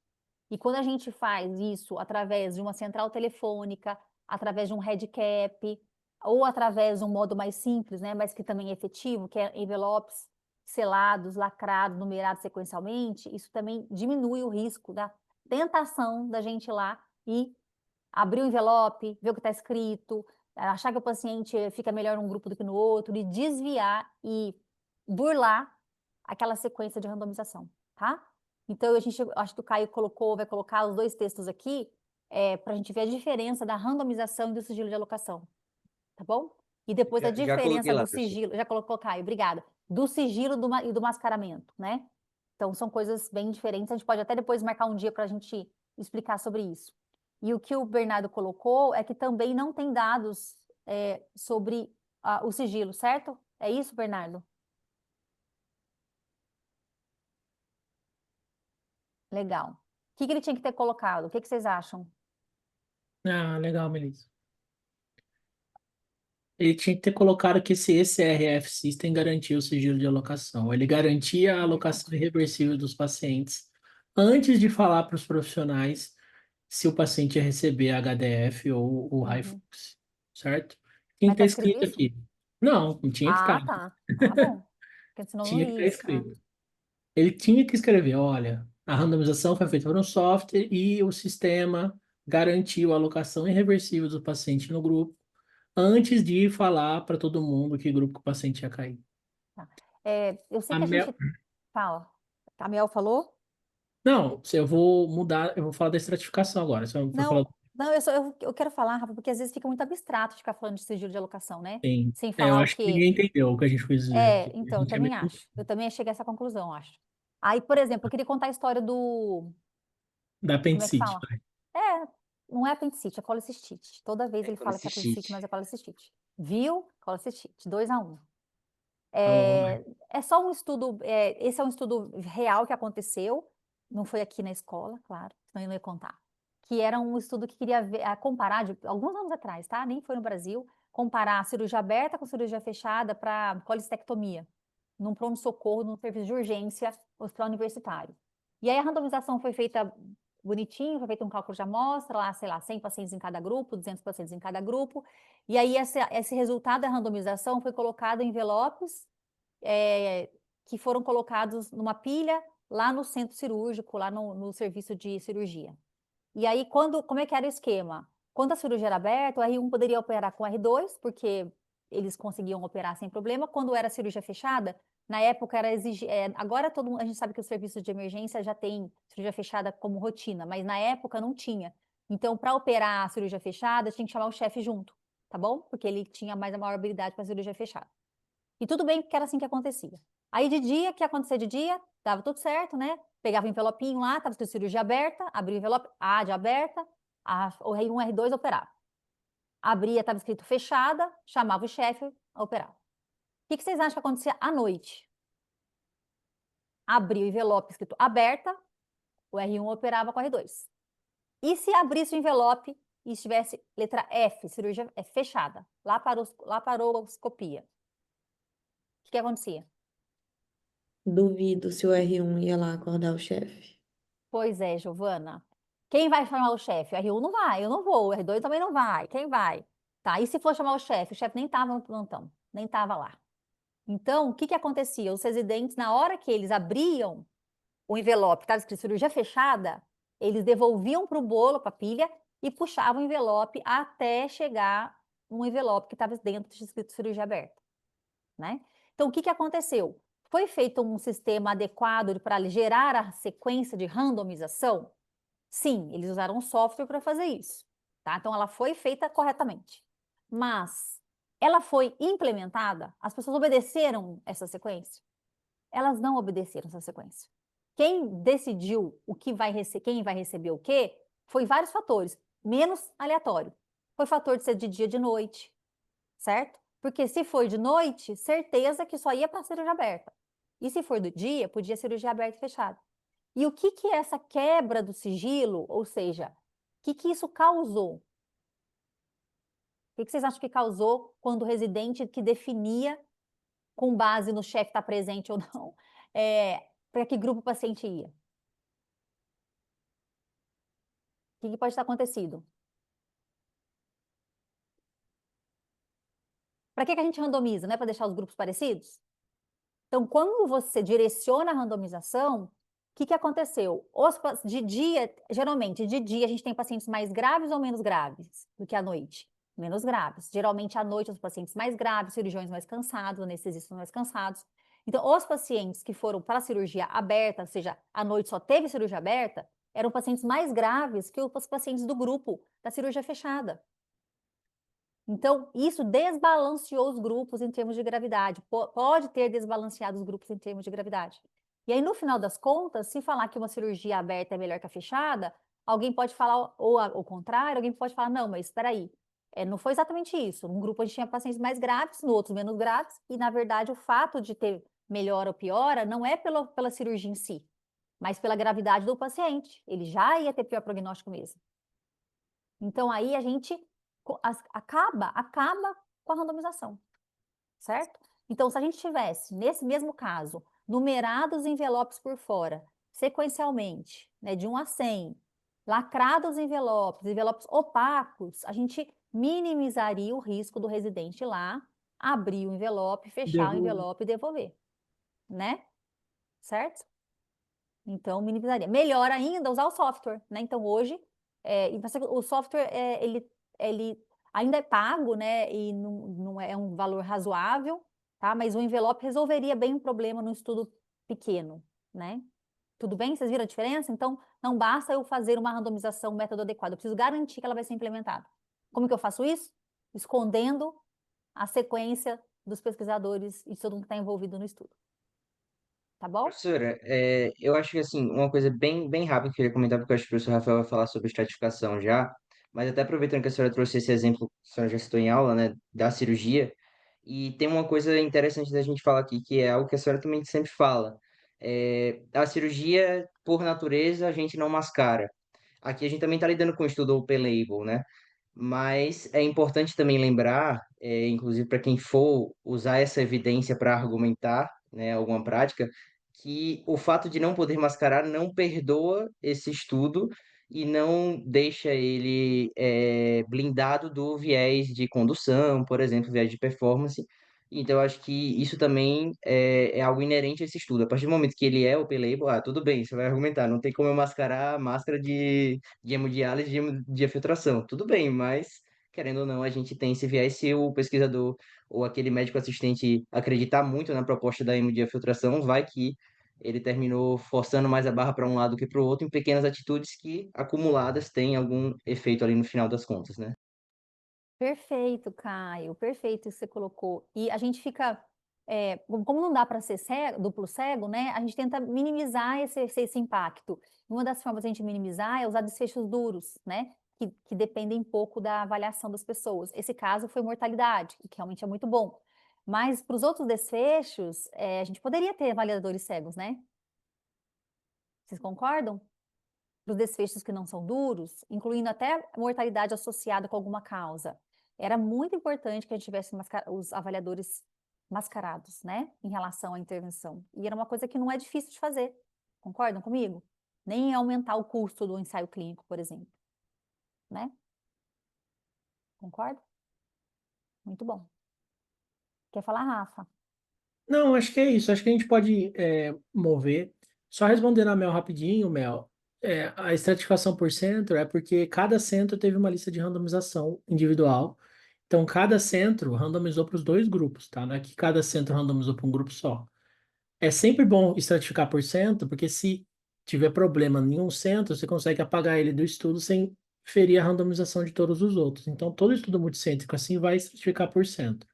E quando a gente faz isso através de uma central telefônica, através de um headcap, ou através de um modo mais simples, né, mas que também é efetivo, que é envelopes selados, lacrados, numerados sequencialmente, isso também diminui o risco da tentação da gente ir lá e abrir o envelope, ver o que está escrito, achar que o paciente fica melhor num grupo do que no outro, e desviar e burlar aquela sequência de randomização, tá? Então, acho que o Caio vai colocar os 2 textos aqui, para a gente ver a diferença da randomização e do sigilo de alocação, tá bom? E depois a
Já coloquei
diferença
lá,
do
professor.
sigilo, já colocou, Caio, obrigada, do sigilo e do mascaramento, né? Então, são coisas bem diferentes, a gente pode até depois marcar um dia para a gente explicar sobre isso. E o que o Bernardo colocou é que também não tem dados sobre o sigilo, certo? É isso, Bernardo? Legal. O que ele tinha que ter colocado? O que vocês acham?
Ah, legal, Melissa. Ele tinha que ter colocado que esse ECRF System garantia o sigilo de alocação. Ele garantia a alocação irreversível dos pacientes antes de falar para os profissionais se o paciente ia receber HDF ou o
Uhum.
HiFux, certo? Tinha
Mas
que ter
tá escrito
escrito
isso?
aqui. Não, não tinha que
Ah,
estar.
tá. Ah, bom. Porque senão eu não
Tinha que
li
estar
isso. Ah.
escrito. Ele tinha que escrever, olha, a randomização foi feita por um software e o sistema garantiu a alocação irreversível do paciente no grupo antes de falar para todo mundo que grupo que o paciente ia cair.
Tá. Eu sei
A
que a
Mel...
gente fala. A Mel falou?
Não, eu vou mudar, eu vou falar da estratificação agora. Se eu for falar,
Não, não, eu quero falar, Rafa, porque às vezes fica muito abstrato ficar falando de sigilo de alocação, né?
tem.
Sem
Eu
falar o
acho que
quê?
ninguém entendeu o que a gente quis dizer aqui. A
Então, eu
gente é
também
meio
acho. Eu também cheguei a essa conclusão, acho. Aí, por exemplo, eu queria contar a história do.
da
Como é que
apendicite,
fala?
vai.
É, não é apendicite, é colicistite. Toda vez
É
ele fala que é apendicite,
colicistite.
mas é colicistite. Viu? Colicistite. 2-1.
Então, vai.
É só um estudo, esse é um estudo real que aconteceu, não foi aqui na escola, claro, senão eu não ia contar, que era um estudo que queria comparar, de alguns anos atrás, tá? Nem foi no Brasil, comparar a cirurgia aberta com cirurgia fechada para colistectomia, num pronto-socorro, num serviço de urgência, hospital universitário. E aí a randomização foi feita bonitinho, foi feito um cálculo de amostra, lá, sei lá, 100 pacientes em cada grupo, 200 pacientes em cada grupo, e aí esse resultado da randomização foi colocado em envelopes que foram colocados numa pilha lá no centro cirúrgico, lá no serviço de cirurgia. E aí, como é que era o esquema? Quando a cirurgia era aberta, o R1 poderia operar com o R2, porque eles conseguiam operar sem problema. Quando era cirurgia fechada, na época era exigido. Agora a gente sabe que os serviços de emergência já tem cirurgia fechada como rotina, mas na época não tinha. Então, para operar a cirurgia fechada, tinha que chamar o chefe junto, tá bom? Porque ele tinha mais a maior habilidade para a cirurgia fechada. E tudo bem, porque era assim que acontecia. Aí de dia, o que ia acontecer de dia? Dava tudo certo, né? Pegava o envelopinho lá, estava escrito cirurgia aberta, abria o envelope, A de aberta, o R1, R2 operava. Abria, estava escrito fechada, chamava o chefe, operava. O que vocês acham que acontecia à noite? Abria o envelope escrito aberta, o R1 operava com o R2. E se abrisse o envelope e estivesse letra F, cirurgia fechada, laparoscopia, o que acontecia?
Duvido se o R1 ia lá acordar o chefe.
Pois é, Giovana. Quem vai chamar o chefe? O R1 não vai, eu não vou, o R2 também não vai. Quem vai? Tá, e se for chamar o chefe nem estava no plantão, nem estava lá. Então, o que que acontecia? Os residentes, na hora que eles abriam o envelope, estava escrito cirurgia fechada, eles devolviam para o bolo, para a pilha, e puxavam o envelope até chegar um envelope que estava dentro de escrito cirurgia aberta, né? Então, o que que aconteceu? Foi feito um sistema adequado para gerar a sequência de randomização? Sim, eles usaram um software para fazer isso, tá? Então ela foi feita corretamente. Mas ela foi implementada? As pessoas obedeceram essa sequência? Elas não obedeceram essa sequência. Quem decidiu quem vai receber o quê, foi vários fatores, menos aleatório. Foi fator de ser de dia e de noite, certo? Porque se for de noite, certeza que só ia para a cirurgia aberta. E se for do dia, podia cirurgia aberta e fechada. E o que que é essa quebra do sigilo, ou seja, o que que isso causou? O que que vocês acham que causou quando o residente que definia, com base no chefe estar presente ou não, para que grupo o paciente ia? O que que pode ter acontecido? Para que que a gente randomiza? Não é para deixar os grupos parecidos? Então, quando você direciona a randomização, o que que aconteceu? De dia, geralmente, de dia a gente tem pacientes mais graves ou menos graves do que à noite? Menos graves. Geralmente, à noite, os pacientes mais graves, cirurgiões mais cansados, anestesistas mais cansados. Então, os pacientes que foram para a cirurgia aberta, ou seja, à noite só teve cirurgia aberta, eram pacientes mais graves que os pacientes do grupo da cirurgia fechada. Então, isso desbalanceou os grupos em termos de gravidade. Pode ter desbalanceado os grupos em termos de gravidade. E aí, no final das contas, se falar que uma cirurgia aberta é melhor que a fechada, alguém pode falar, ou o contrário, alguém pode falar, não, mas espera aí, não foi exatamente isso. Num grupo a gente tinha pacientes mais graves, no outro menos graves, e na verdade o fato de ter melhora ou piora não é pela cirurgia em si, mas pela gravidade do paciente. Ele já ia ter pior prognóstico mesmo. Então aí a gente acaba com a randomização, certo? Então, se a gente tivesse, nesse mesmo caso, numerado os envelopes por fora, sequencialmente, né, de 1 a 100, lacrados os envelopes opacos, a gente minimizaria o risco do residente ir lá, abrir o envelope, fechar o
Devolve.
envelope e devolver, né? Certo? Então, minimizaria. Melhor ainda usar o software, né? Então, hoje, o software, ele ainda é pago, né? E não é um valor razoável, tá? Mas o envelope resolveria bem um problema num estudo pequeno, né? Tudo bem? Vocês viram a diferença? Então, não basta eu fazer uma randomização, um método adequado. Eu preciso garantir que ela vai ser implementada. Como que eu faço isso? Escondendo a sequência dos pesquisadores e de todo mundo que está envolvido no estudo. Tá bom?
Professora, eu acho que assim, uma coisa bem rápida que eu queria comentar, porque eu acho que o professor Rafael vai falar sobre estratificação já, mas até aproveitando que a senhora trouxe esse exemplo, que a senhora já citou em aula, né, da cirurgia, e tem uma coisa interessante da gente falar aqui, que é algo que a senhora também sempre fala. A cirurgia, por natureza, a gente não mascara. Aqui a gente também está lidando com o estudo open label, né? Mas é importante também lembrar, inclusive para quem for usar essa evidência para argumentar, né, alguma prática, que o fato de não poder mascarar não perdoa esse estudo e não deixa ele blindado do viés de condução, por exemplo, viés de performance. Então, eu acho que isso também é algo inerente a esse estudo. A partir do momento que ele é open label, tudo bem, você vai argumentar, não tem como eu mascarar a máscara de hemodiálise, de infiltração. Tudo bem, mas, querendo ou não, a gente tem esse viés se o pesquisador ou aquele médico assistente acreditar muito na proposta da hemodiafiltração, vai que ele terminou forçando mais a barra para um lado que para o outro em pequenas atitudes que, acumuladas, têm algum efeito ali no final das contas, né?
Perfeito, Caio, perfeito isso que você colocou. E a gente fica, como não dá para ser duplo cego, né? A gente tenta minimizar esse impacto. Uma das formas de a gente minimizar é usar desfechos duros, né? Que dependem pouco da avaliação das pessoas. Esse caso foi mortalidade, que realmente é muito bom. Mas para os outros desfechos, a gente poderia ter avaliadores cegos, né? Vocês concordam? Para os desfechos que não são duros, incluindo até mortalidade associada com alguma causa. Era muito importante que a gente tivesse os avaliadores mascarados, né, em relação à intervenção. E era uma coisa que não é difícil de fazer. Concordam comigo? Nem aumentar o custo do ensaio clínico, por exemplo, né? Concorda? Muito bom. Quer falar, Rafa?
Não, acho que é isso. Acho que a gente pode mover. Só respondendo a Mel rapidinho, Mel. A estratificação por centro é porque cada centro teve uma lista de randomização individual. Então, cada centro randomizou para os dois grupos, tá? Não é que cada centro randomizou para um grupo só. É sempre bom estratificar por centro, porque se tiver problema em um centro, você consegue apagar ele do estudo sem ferir a randomização de todos os outros. Então, todo estudo multicêntrico assim vai estratificar por centro,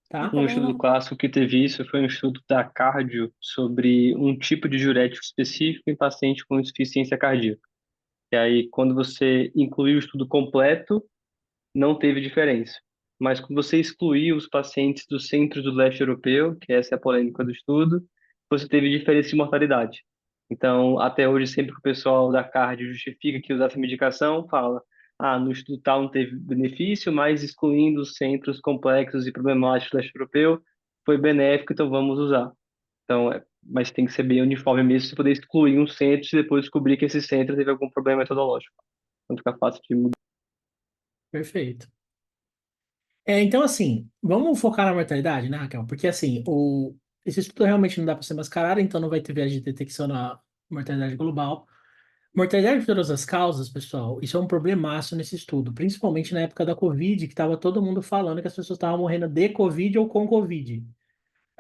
E
tá?
Um
também
estudo
não.
clássico que teve isso foi um estudo da cardio sobre um tipo de diurético específico em paciente com insuficiência cardíaca. E aí, quando você incluiu o estudo completo, não teve diferença. Mas quando você excluiu os pacientes dos centros do leste europeu, que essa é a polêmica do estudo, você teve diferença de mortalidade. Então, até hoje, sempre que o pessoal da cardio justifica que usar essa medicação, fala, no estudo tal não teve benefício, mas excluindo os centros complexos e problemáticos do leste europeu, foi benéfico, então vamos usar. Então, mas tem que ser bem uniforme mesmo, se poder excluir um centro e depois descobrir que esse centro teve algum problema metodológico. Então fica fácil de mudar.
Perfeito. Então, assim, vamos focar na mortalidade, né, Raquel? Porque, assim, esse estudo realmente não dá para ser mascarado, então não vai ter viés de detecção na mortalidade global. Mortalidade por todas as causas, pessoal, isso é um problemaço nesse estudo, principalmente na época da Covid, que estava todo mundo falando que as pessoas estavam morrendo de Covid ou com Covid.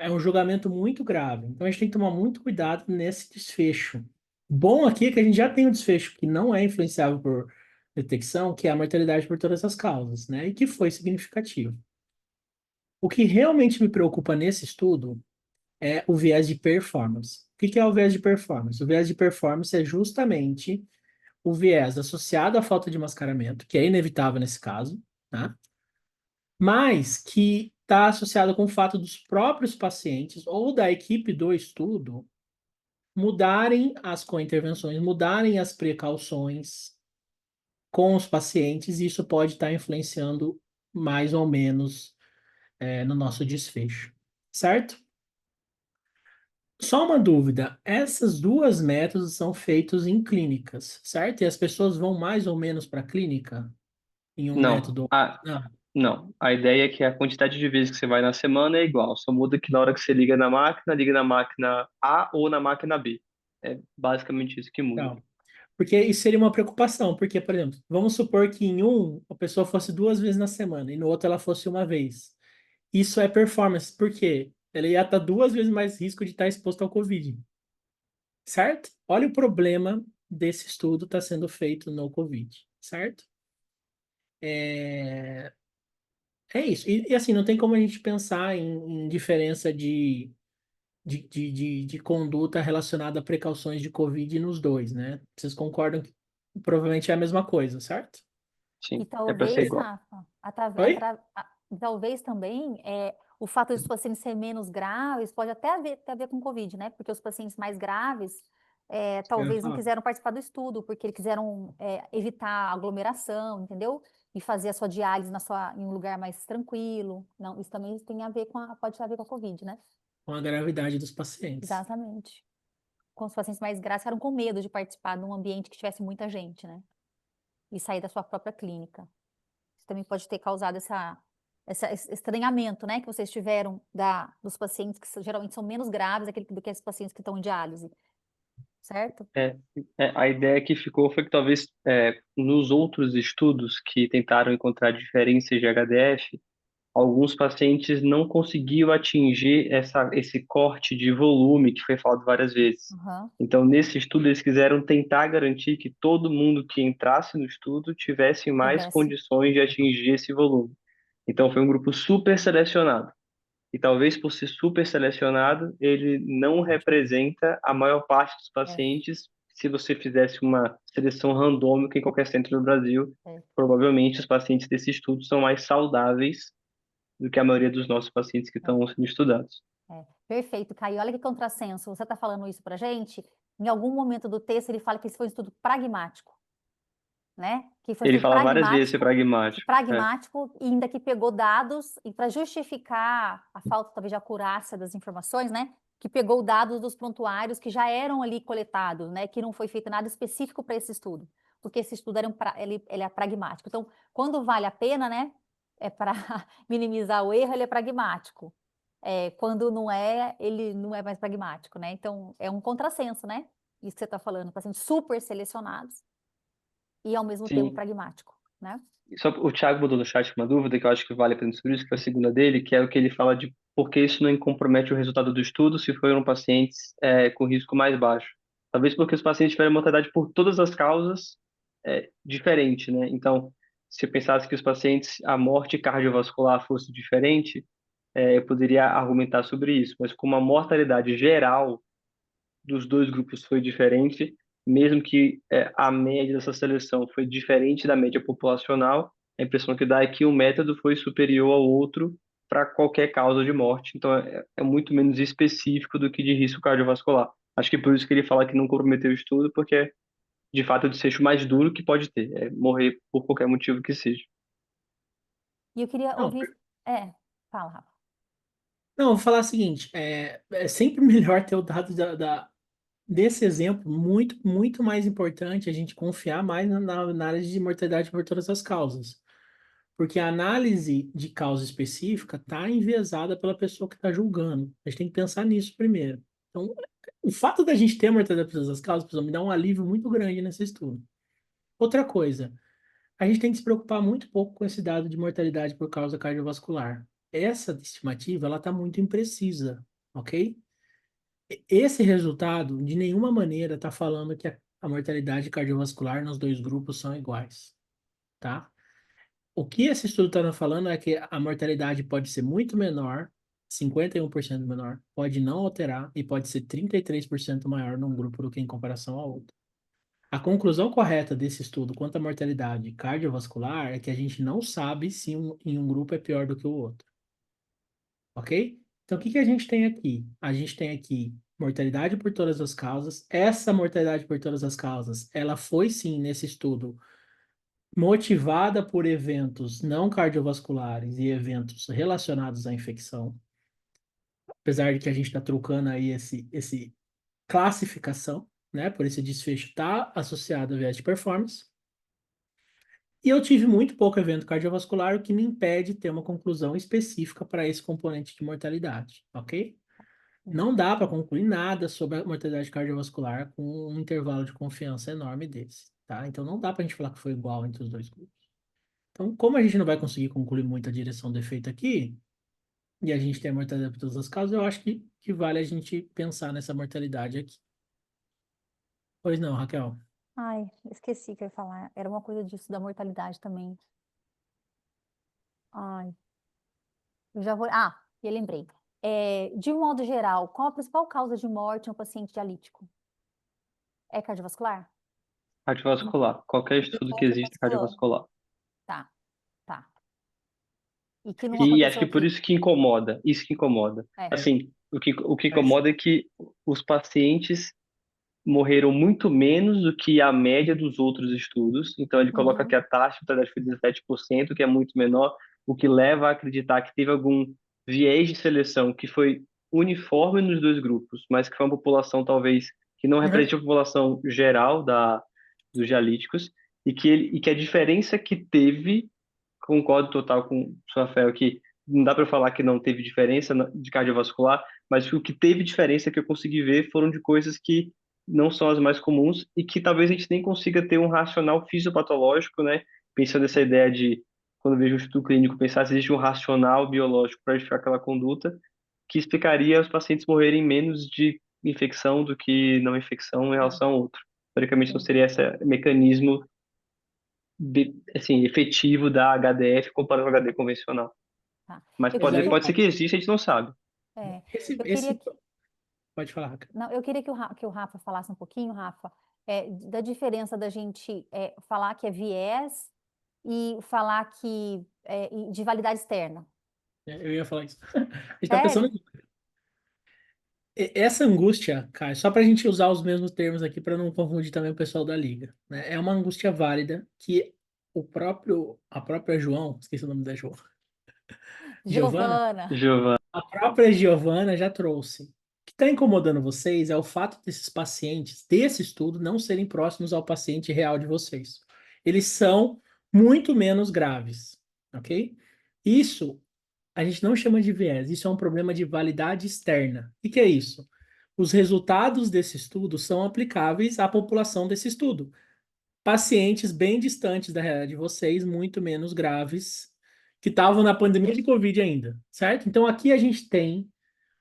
é um julgamento muito grave. Então a gente tem que tomar muito cuidado nesse desfecho. Bom aqui é que a gente já tem um desfecho que não é influenciável por detecção, que é a mortalidade por todas as causas, né? E que foi significativo. O que realmente me preocupa nesse estudo é o viés de performance. O que que é o viés de performance? O viés de performance é justamente o viés associado à falta de mascaramento, que é inevitável nesse caso, tá? Mas que está associado com o fato dos próprios pacientes ou da equipe do estudo mudarem as cointervenções, mudarem as precauções com os pacientes, e isso pode estar influenciando mais ou menos no nosso desfecho, certo? Só uma dúvida, essas duas métodos são feitos em clínicas, certo? E as pessoas vão mais ou menos para a clínica em um
Não.
método. Não,
Não. A ideia é que a quantidade de vezes que você vai na semana é igual. Só muda que na hora que você liga na máquina A ou na máquina B. É basicamente isso que muda.
não. Porque isso seria uma preocupação, porque, por exemplo, vamos supor que em um a pessoa fosse 2 vezes na semana e no outro ela fosse uma vez. Isso é performance, por quê? Ela ia estar 2 vezes mais risco de estar exposto ao Covid, certo? Olha o problema desse estudo está sendo feito no Covid, certo? É, é isso. E, assim, não tem como a gente pensar em diferença de conduta relacionada a precauções de Covid nos dois, né? Vocês concordam que provavelmente é a mesma coisa, certo?
E
Sim, é para ser
talvez,
igual.
Rafa,
Oi?
talvez também o fato dos pacientes serem menos graves pode até ter a ver com Covid, né? Porque os pacientes mais graves
Eu ia
talvez não
falar.
quiseram participar do estudo, porque eles quiseram evitar aglomeração, entendeu? E fazer a sua diálise em um lugar mais tranquilo. Não, isso também tem a ver pode ter a ver com a Covid, né?
Com a gravidade dos pacientes.
Exatamente. Com os pacientes mais graves ficaram com medo de participar de um ambiente que tivesse muita gente, né? E sair da sua própria clínica. Isso também pode ter causado esse estranhamento, né, que vocês tiveram dos pacientes que geralmente são menos graves do que esses pacientes que estão em diálise, certo?
É, a ideia que ficou foi que talvez nos outros estudos que tentaram encontrar diferenças de HDF, alguns pacientes não conseguiam atingir esse corte de volume que foi falado várias vezes.
Aham,
Então, nesse estudo, eles quiseram tentar garantir que todo mundo que entrasse no estudo tivesse mais
tivesse.
condições de atingir esse volume. Então, foi um grupo super selecionado. E talvez por ser super selecionado, ele não representa a maior parte dos
É,
pacientes. Se você fizesse uma seleção randômica em qualquer centro do Brasil,
é,
provavelmente os pacientes desse estudo são mais saudáveis do que a maioria dos nossos pacientes que
é,
estão sendo estudados.
Perfeito, Caio. Olha que contrassenso. Você está falando isso pra gente. Em algum momento do texto, ele fala que esse foi um estudo pragmático, né? Que foi um
Ele
estudo
fala várias vezes ser pragmático.
pragmático e ainda que pegou dados e para justificar a falta talvez de acurácia das informações, né? Que pegou dados dos prontuários que já eram ali coletados, né? Que não foi feito nada específico para esse estudo, porque esse estudo ele é pragmático. Então, quando vale a pena, né? É para minimizar o erro, ele é pragmático. Quando não é, ele não é mais pragmático, né? Então, é um contrassenso, né? Isso que você está falando, pacientes super selecionados e ao mesmo tempo
Sim.
pragmático, né?
Só o Thiago mandou no chat uma dúvida que eu acho que vale a pena sobre isso, que foi a segunda dele, que é o que ele fala de por que isso não compromete o resultado do estudo se foram pacientes com risco mais baixo. Talvez porque os pacientes tiveram mortalidade por todas as causas diferente, né? Então, se eu pensasse que os pacientes, a morte cardiovascular fosse diferente, eu poderia argumentar sobre isso. Mas como a mortalidade geral dos dois grupos foi diferente, mesmo que a média dessa seleção foi diferente da média populacional, a impressão que dá é que um método foi superior ao outro para qualquer causa de morte. Então, é muito menos específico do que de risco cardiovascular. Acho que por isso que ele fala que não comprometeu o estudo, porque de fato é o desfecho mais duro que pode ter, é morrer por qualquer motivo que seja.
E eu queria
Não,
ouvir. É, fala, Rafa.
não, vou falar o seguinte, é sempre melhor ter o dado desse exemplo, muito, muito mais importante a gente confiar mais na análise de mortalidade por todas as causas. Porque a análise de causa específica está enviesada pela pessoa que está julgando. A gente tem que pensar nisso primeiro. Então, o fato da gente ter a mortalidade por todas as causas, pessoal, me dá um alívio muito grande nesse estudo. Outra coisa, a gente tem que se preocupar muito pouco com esse dado de mortalidade por causa cardiovascular. Essa estimativa, ela está muito imprecisa. ok? Esse resultado, de nenhuma maneira, está falando que a mortalidade cardiovascular nos dois grupos são iguais, tá? O que esse estudo está falando é que a mortalidade pode ser muito menor, 51% menor, pode não alterar e pode ser 33% maior num grupo do que em comparação ao outro. A conclusão correta desse estudo quanto à mortalidade cardiovascular é que a gente não sabe se em um grupo é pior do que o outro, ok? Então, o que que a gente tem aqui? A gente tem aqui mortalidade por todas as causas. Essa mortalidade por todas as causas, ela foi sim, nesse estudo, motivada por eventos não cardiovasculares e eventos relacionados à infecção. Apesar de que a gente está trocando aí esse classificação, né? Por esse desfecho está associado a viés de performance. E eu tive muito pouco evento cardiovascular, o que me impede de ter uma conclusão específica para esse componente de mortalidade, ok? Não dá para concluir nada sobre a mortalidade cardiovascular com um intervalo de confiança enorme desse, tá? Então não dá para a gente falar que foi igual entre os dois grupos. Então, como a gente não vai conseguir concluir muita direção do efeito aqui, e a gente tem a mortalidade por todas as causas, eu acho que vale a gente pensar nessa mortalidade aqui. Pois não, Raquel?
Ai, esqueci que eu ia falar. Era uma coisa disso, da mortalidade também. Ai, eu já vou. Ah, eu lembrei. De um modo geral, qual a principal causa de morte em um paciente dialítico? É cardiovascular?
Cardiovascular. Qualquer
E
estudo
qual
que
que você tá
exista é
falando?
cardiovascular.
Tá, tá. E que não
E acho
aconteceu
que por
aqui.
isso que incomoda. Isso que incomoda.
É.
Assim, o que
Mas,
incomoda é que os pacientes morreram muito menos do que a média dos outros estudos. Então, ele coloca que
Uhum.
a taxa de mortalidade foi 17%, que é muito menor, o que leva a acreditar que teve algum viés de seleção que foi uniforme nos dois grupos, mas que foi uma população talvez que não
uhum.
representa a população geral dos dialíticos, e que a diferença que teve, concordo total com o Rafael, que não dá para falar que não teve diferença de cardiovascular, mas o que teve diferença que eu consegui ver foram de coisas que não são as mais comuns e que talvez a gente nem consiga ter um racional fisiopatológico, né? Pensando nessa ideia de, quando eu vejo um estudo clínico, pensar se existe um racional biológico para justificar aquela conduta, que explicaria os pacientes morrerem menos de infecção do que não infecção em
É,
relação ao outro. Teoricamente, não
sim.
seria esse mecanismo assim, efetivo da HDF comparado com o HD convencional.
Tá.
Mas
Eu
Mas
queria
pode,
que
aí,
pode ser que exista, a gente não sabe.
é,
esse,
eu queria
esse...
que,
Pode falar, Raquel.
não, eu queria que o Rafa falasse um pouquinho, Rafa, da diferença da gente falar que é viés e falar que de validade externa.
Eu ia falar isso. A gente tá pensando
Sério?
aqui. Essa angústia, cara, só para a gente usar os mesmos termos aqui para não confundir também o pessoal da liga, né? É uma angústia válida que a própria João, esqueci o nome da João, Giovana,
Giovana.
Giovanna,
a própria Giovana já trouxe. O que está incomodando vocês é o fato desses pacientes, desse estudo, não serem próximos ao paciente real de vocês. Eles são muito menos graves, ok? Isso a gente não chama de viés, isso é um problema de validade externa. O que é isso? Os resultados desse estudo são aplicáveis à população desse estudo. Pacientes bem distantes da realidade de vocês, muito menos graves, que estavam na pandemia de Covid ainda, certo? Então aqui a gente tem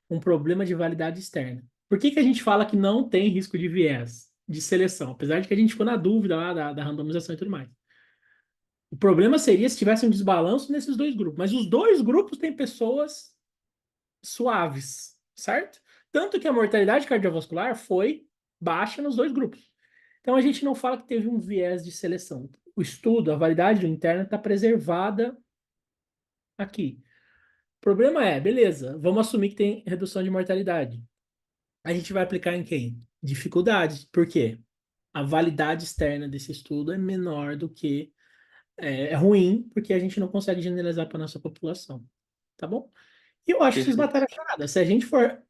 um problema de validade externa. Por que que a gente fala que não tem risco de viés de seleção? Apesar de que a gente ficou na dúvida lá da randomização e tudo mais. O problema seria se tivesse um desbalanço nesses dois grupos. Mas os dois grupos têm pessoas suaves, certo? Tanto que a mortalidade cardiovascular foi baixa nos dois grupos. Então a gente não fala que teve um viés de seleção. O estudo, a validade interna está preservada aqui. O problema é, beleza, vamos assumir que tem redução de mortalidade. A gente vai aplicar em quem? Dificuldade. Por quê? A validade externa desse estudo é menor do que é ruim, porque a gente não consegue generalizar para a nossa população. Tá bom? E eu acho que vocês
perfeito.
mataram a charada. Se a gente for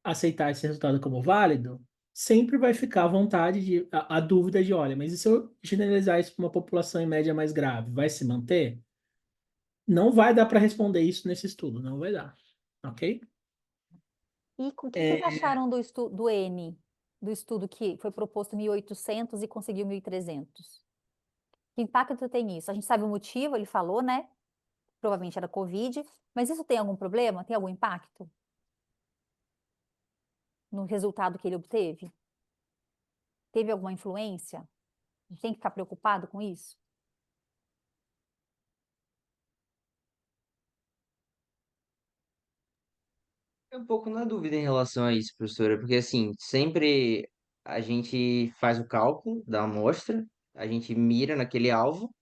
aceitar esse resultado como válido, sempre vai ficar à vontade a dúvida de, olha, mas e se eu generalizar isso para uma população em média mais grave, vai se manter? Não vai dar para responder isso nesse estudo, não vai dar, ok?
E o que vocês
É,
acharam do N, do estudo que foi proposto em 1800 e conseguiu 1300? Que impacto tem isso? A gente sabe o motivo, ele falou, né? Provavelmente era Covid, mas isso tem algum problema? Tem algum impacto? no resultado que ele obteve? Teve alguma influência? A gente tem que ficar preocupado com isso?
Eu um pouco na dúvida em relação a isso, professora, porque assim, sempre a gente faz o cálculo da amostra, a gente mira naquele alvo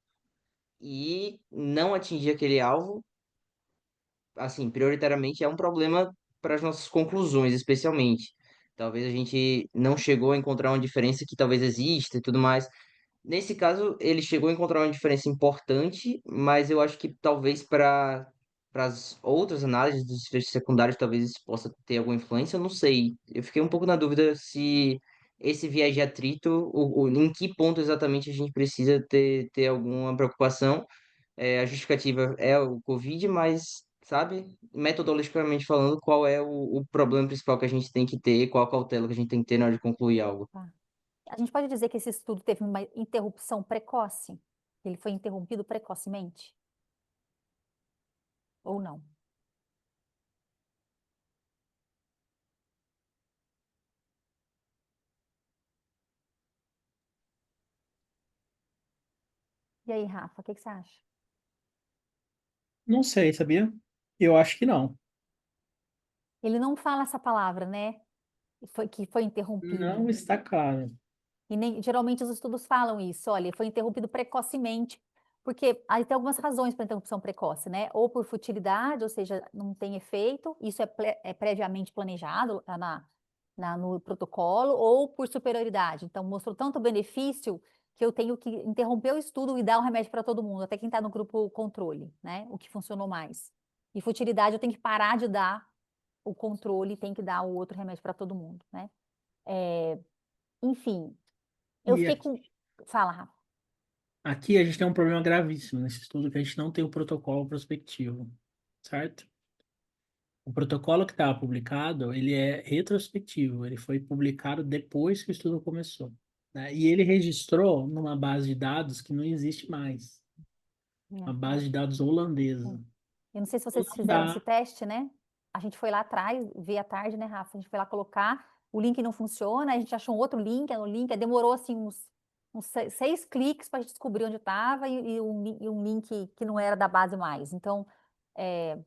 e não atingir aquele alvo, assim, prioritariamente é um problema para as nossas conclusões, especialmente. Talvez a gente não chegou a encontrar uma diferença que talvez exista e tudo mais. Nesse caso, ele chegou a encontrar uma diferença importante, mas eu acho que talvez para as outras análises dos desfechos secundários, talvez isso possa ter alguma influência, eu não sei. Eu fiquei um pouco na dúvida se esse viés de atrito, em que ponto exatamente a gente precisa ter alguma preocupação. A justificativa é o Covid, mas, sabe, metodologicamente falando, qual é o problema principal que a gente tem que ter, qual a cautela que a gente tem que ter na hora de concluir algo.
Tá. A gente pode dizer que esse estudo teve uma interrupção precoce? Ele foi interrompido precocemente? Ou não? E aí, Rafa, o que que você acha?
Não sei, sabia? Eu acho que não.
Ele não fala essa palavra, né? Que foi interrompido.
Não está claro.
E nem, geralmente os estudos falam isso, olha, foi interrompido precocemente, porque aí tem algumas razões para interrupção precoce, né? Ou por futilidade, ou seja, não tem efeito, isso é previamente planejado lá no protocolo, ou por superioridade. Então, mostrou tanto benefício que eu tenho que interromper o estudo e dar o remédio para todo mundo, até quem está no grupo controle, né? O que funcionou mais. E futilidade, eu tenho que parar de dar o controle, tem que dar o outro remédio para todo mundo, né? Enfim, eu
E
fiquei com. Fala, Rafa.
aqui a gente tem um problema gravíssimo nesse estudo, que a gente não tem o protocolo prospectivo, certo? O protocolo que estava publicado, ele é retrospectivo, ele foi publicado depois que o estudo começou, né? E ele registrou numa base de dados que não existe mais, uma base de dados holandesa.
Eu não sei se
Então,
vocês
não
fizeram esse
dá.
teste, né? A gente foi lá atrás, veio à tarde, né, Rafa? A gente foi lá colocar, o link não funciona, a gente achou um outro link, no link, aí demorou assim uns 6 cliques para a gente descobrir onde estava e um link que não era da base mais. Então, é,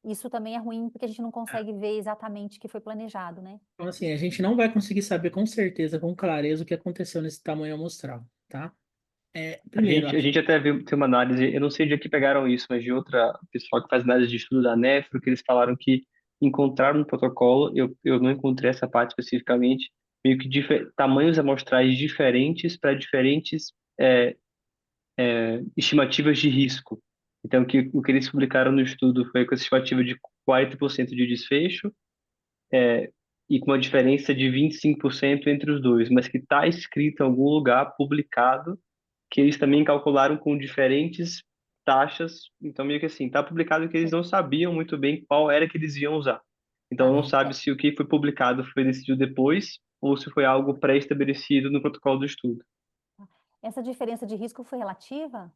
isso também é ruim porque a gente não consegue ver exatamente o que foi planejado, né?
Então, assim, a gente não vai conseguir saber com certeza, com clareza, o que aconteceu nesse tamanho amostral, tá?
A
Primeiro,
gente, a gente até viu, tem uma análise, eu não sei de onde que pegaram isso, mas de outra pessoal que faz análise de estudo da Nefro, que eles falaram que encontraram no protocolo, eu não encontrei essa parte especificamente, meio que tamanhos amostrais diferentes para diferentes estimativas de risco. Então, o que eles publicaram no estudo foi com essa estimativa de 40% de desfecho, e com uma diferença de 25% entre os dois, mas que está escrito em algum lugar publicado que eles também calcularam com diferentes taxas. Então, meio que assim, está publicado que eles não sabiam muito bem qual era que eles iam usar. Então,
Tá.
não sabe se o que foi publicado foi decidido depois ou se foi algo pré-estabelecido no protocolo do estudo.
Essa diferença de risco foi relativa?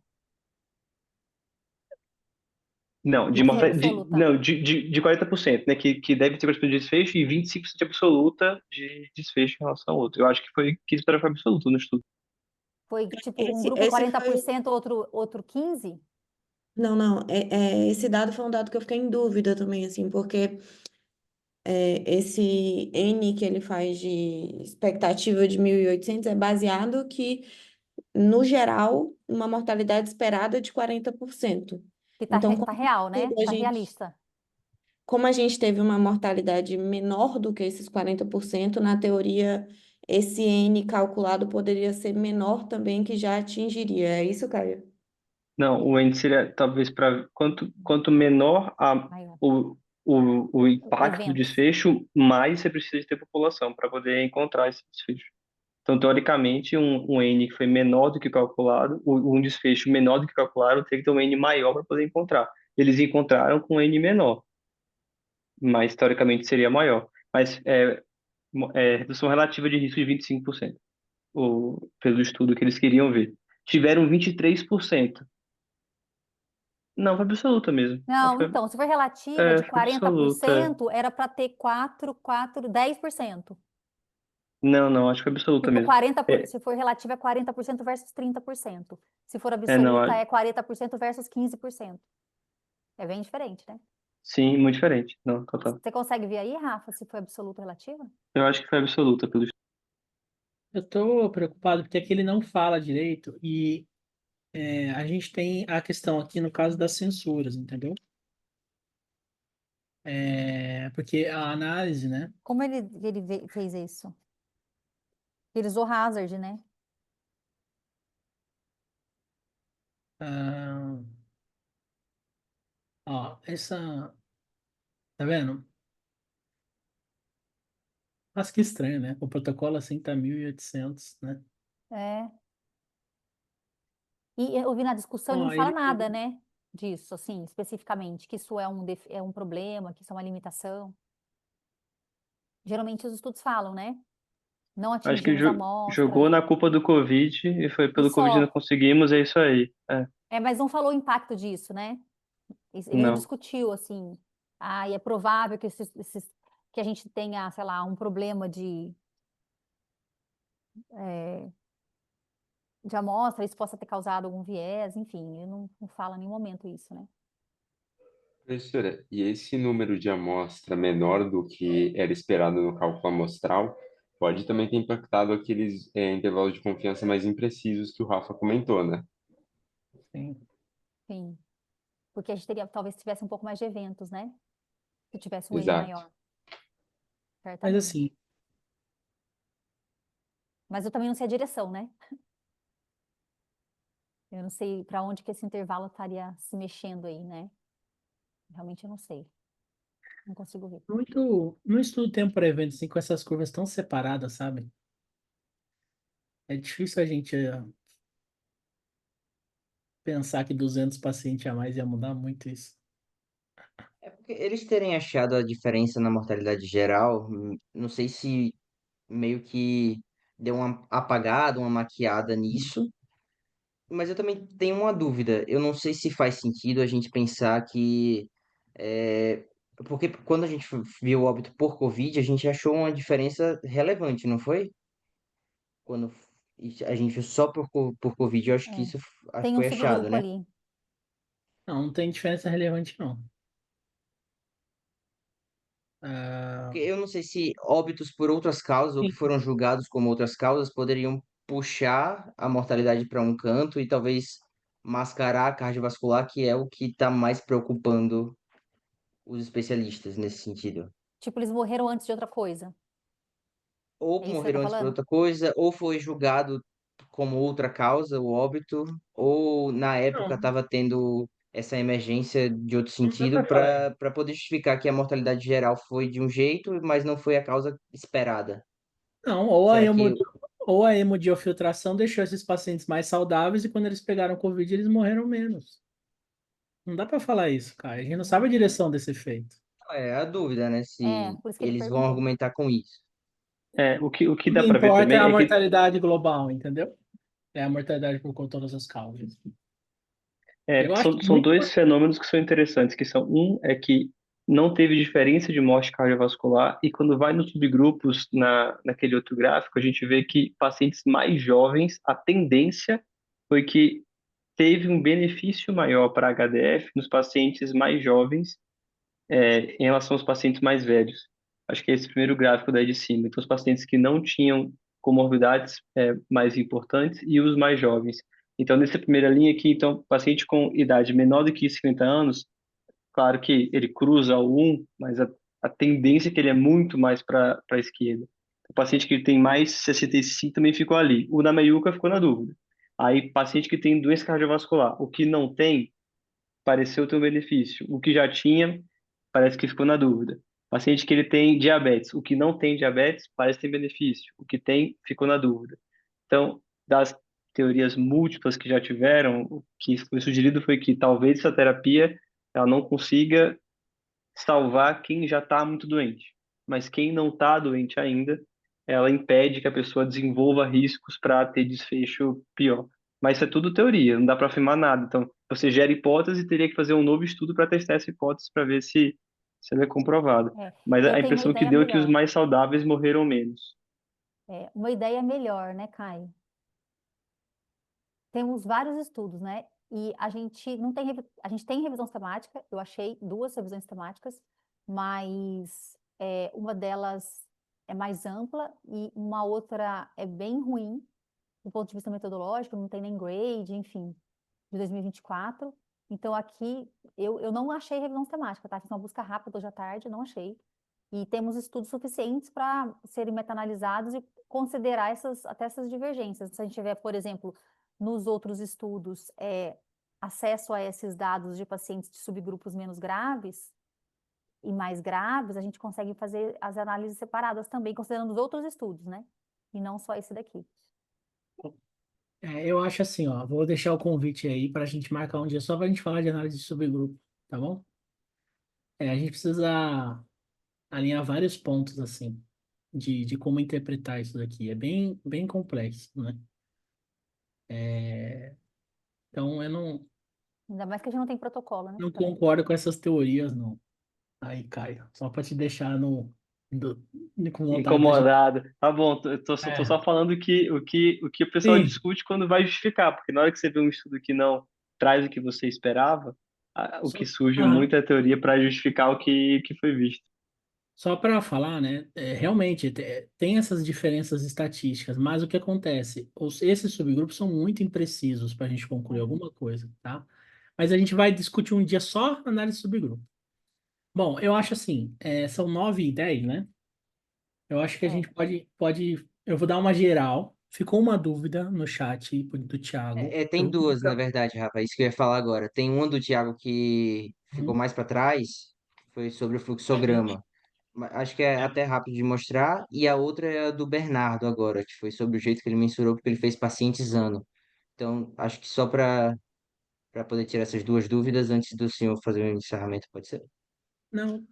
Não,
Ou foi absoluta?
não, de 40%, né? Que deve ter 40% de desfecho e 25% de absoluta de desfecho em relação ao outro. Eu acho que foi 15% foi absoluto no estudo.
Foi tipo um
Esse,
grupo
esse
quarenta por
foi.
cento outro 15%?
Não, não. Esse dado foi um dado que eu fiquei em dúvida também, assim, porque esse N que ele faz de expectativa de 1.800 é baseado que, no geral, uma mortalidade esperada de 40%.
Que
Então,
tá real, né? Tá realista.
como a gente teve uma mortalidade menor do que esses 40%, na teoria, esse N calculado poderia ser menor também, que já atingiria. É isso, Caio?
Não, o índice seria talvez para quanto menor
Maior.
o impacto do
Eventos.
desfecho, mais você precisa de ter população para poder encontrar esse desfecho. Então, teoricamente, um N que foi menor do que calculado, um desfecho menor do que calculado, teria que ter um N maior para poder encontrar. Eles encontraram com um N menor, mas teoricamente seria maior. Mas redução relativa de risco de 25%, pelo estudo que eles queriam ver. Tiveram 23%. Não, foi absoluta mesmo. Acho
Não,
que
então, se for relativa de
foi absoluta.
40%, era para ter 10%.
Não, não, acho que foi absoluta
Tipo,
mesmo. É,
se for relativa é 40% versus 30%. Se for
não,
absoluta é 40% versus 15%. É bem diferente, né?
sim, muito diferente. Não, total.
Você consegue ver aí, Rafa, se foi absoluta ou relativa?
Eu acho que foi absoluta pelo.
Eu tô preocupado porque aqui ele não fala direito e a gente tem a questão aqui no caso das censuras, entendeu? Porque a análise, né?
Como fez isso? Ele usou Hazard, né?
ah, ó, tá vendo? Mas que estranho, né? O protocolo assim tá 1.800, né?
É. E eu vi na discussão, ele não
Ó,
fala nada, né? Disso, assim, especificamente, que isso é um problema, que isso é uma limitação. Geralmente os estudos falam, né? Não
Acho que
atingimos a amostra.
jogou na culpa do Covid e foi
E
pelo Covid não
só.
conseguimos, é isso aí.
Mas não falou o impacto disso, né? Ele não
Não.
discutiu, assim. Ah, e é provável que que a gente tenha, sei lá, um problema eh, de amostra, isso possa ter causado algum viés, enfim, ele não fala em nenhum momento isso, né?
Professora, e esse número de amostra menor do que era esperado no cálculo amostral pode também ter impactado aqueles intervalos de confiança mais imprecisos que o Rafa comentou, né?
Sim.
Sim. Porque a gente teria, talvez tivesse um pouco mais de eventos, né? Se tivesse um N
Exato.
maior,
Mas
certamente.
assim,
Mas eu também não sei a direção, né? Eu não sei para onde que esse intervalo estaria se mexendo aí, né? Realmente eu não sei. Não consigo ver.
não estudo tempo para evento assim com essas curvas tão separadas, sabe? É difícil a gente pensar que 200 pacientes a mais ia mudar muito isso.
É porque eles terem achado a diferença na mortalidade geral, não sei se meio que deu uma apagada, uma maquiada nisso, mas eu também tenho uma dúvida. Eu não sei se faz sentido a gente pensar que. é, Porque quando a gente viu o óbito por Covid, a gente achou uma diferença relevante, não foi? Quando a gente viu só por Covid, eu acho que
É.
isso
Tem um
foi achado,
subgrupo
né?
ali.
Não tem diferença relevante, não.
Porque
Ah,
eu não sei se óbitos por outras causas ou que
sim.
foram julgados como outras causas poderiam puxar a mortalidade para um canto e talvez mascarar a cardiovascular, que é o que está mais preocupando os especialistas nesse sentido.
Tipo, eles morreram antes de outra coisa.
Ou
É isso que você tá
morreram antes por
falando?
outra coisa, ou foi julgado como outra causa, o óbito, ou na época
Não,
estava tendo essa emergência de outro
não dá
sentido
para falar isso.
para poder justificar que a mortalidade geral foi de um jeito, mas não foi a causa esperada.
Não,
Será que
ou a hemodiafiltração deixou esses pacientes mais saudáveis e quando eles pegaram Covid, eles morreram menos. Não dá para falar isso, cara. A gente não sabe a direção desse efeito.
é a dúvida, né?
É,
Se
por isso que ele
eles vão
perguntou.
argumentar com isso.
O que
O
dá
que
para ver
importa é
também
a
é que
mortalidade global, entendeu? É a mortalidade por todas as causas. Eu acho que
são
muito.
dois fenômenos que são interessantes, que são um é que não teve diferença de morte cardiovascular e quando vai nos subgrupos naquele outro gráfico, a gente vê que pacientes mais jovens, a tendência foi que teve um benefício maior para HDF nos pacientes mais jovens em relação aos pacientes mais velhos. Acho que é esse primeiro gráfico daí de cima. Então, os pacientes que não tinham comorbidades mais importantes e os mais jovens. Então, nessa primeira linha aqui, então, paciente com idade menor do que 50 anos, claro que ele cruza o 1, mas a tendência é que ele é muito mais para a esquerda. O paciente que tem mais 65 também ficou ali. O da meiuca ficou na dúvida. Aí, paciente que tem doença cardiovascular, o que não tem, pareceu ter um benefício. O que já tinha, parece que ficou na dúvida. Paciente que ele tem diabetes, o que não tem diabetes, parece ter benefício. O que tem, ficou na dúvida. Então, das teorias múltiplas que já tiveram, o que foi sugerido foi que talvez essa terapia ela não consiga salvar quem já está muito doente, mas quem não está doente ainda, ela impede que a pessoa desenvolva riscos para ter desfecho pior. Mas isso é tudo teoria, não dá para afirmar nada. Então, você gera hipótese e teria que fazer um novo estudo para testar essa hipótese para ver se ela é comprovada.
É,
Mas
eu
a
tenho uma
impressão que
ideia
deu é que os
melhor.
mais saudáveis morreram menos.
Uma ideia melhor, né, Caio? Temos vários estudos, né? E a gente não tem, a gente tem revisão sistemática, eu achei duas revisões sistemáticas, mas uma delas é mais ampla e uma outra é bem ruim, do ponto de vista metodológico, não tem nem grade, enfim, de 2024. Então, aqui, eu não achei revisão sistemática, tá? Fiz uma busca rápida hoje à tarde, não achei. E temos estudos suficientes para serem meta-analisados e considerar até essas divergências. Se a gente tiver, por exemplo, nos outros estudos, acesso a esses dados de pacientes de subgrupos menos graves e mais graves, a gente consegue fazer as análises separadas também, considerando os outros estudos, né? E não só esse daqui.
Eu acho assim, ó, vou deixar o convite aí para a gente marcar um dia só para a gente falar de análise de subgrupo, tá bom? A gente precisa alinhar vários pontos, assim, de como interpretar isso daqui. É bem, bem complexo, né? Então, eu
Ainda mais que a gente não tem protocolo, né?
não
Também.
concordo com essas teorias, não. Aí, Caio, só para te deixar do- com vontade da gente.
Incomodado. Tá bom, tô
É,
só falando o que o pessoal
sim,
discute quando vai justificar, porque na hora que você vê um estudo que não traz o que você esperava, o
só,
que surge
aham.
muito é a teoria para justificar o que foi visto.
Só para falar, né? Realmente tem essas diferenças estatísticas, mas o que acontece? Esses subgrupos são muito imprecisos para a gente concluir
Uhum.
alguma coisa, tá? Mas a gente vai discutir um dia só análise de subgrupo. Bom, eu acho assim, são 9h10, né? Eu acho que a
É,
gente pode. Eu vou dar uma geral. Ficou uma dúvida no chat do Thiago. Eu
Tem
vou pedir
duas, na
pra...
verdade, Rafa, isso que eu ia falar agora. Tem uma do Thiago que ficou
Uhum.
mais para trás, que foi sobre o fluxograma. Acho que é até rápido de mostrar. E a outra é a do Bernardo agora, que foi sobre o jeito que ele mensurou, porque ele fez pacientes ano. Então, acho que só para poder tirar essas duas dúvidas antes do senhor fazer o encerramento, pode ser?
Não,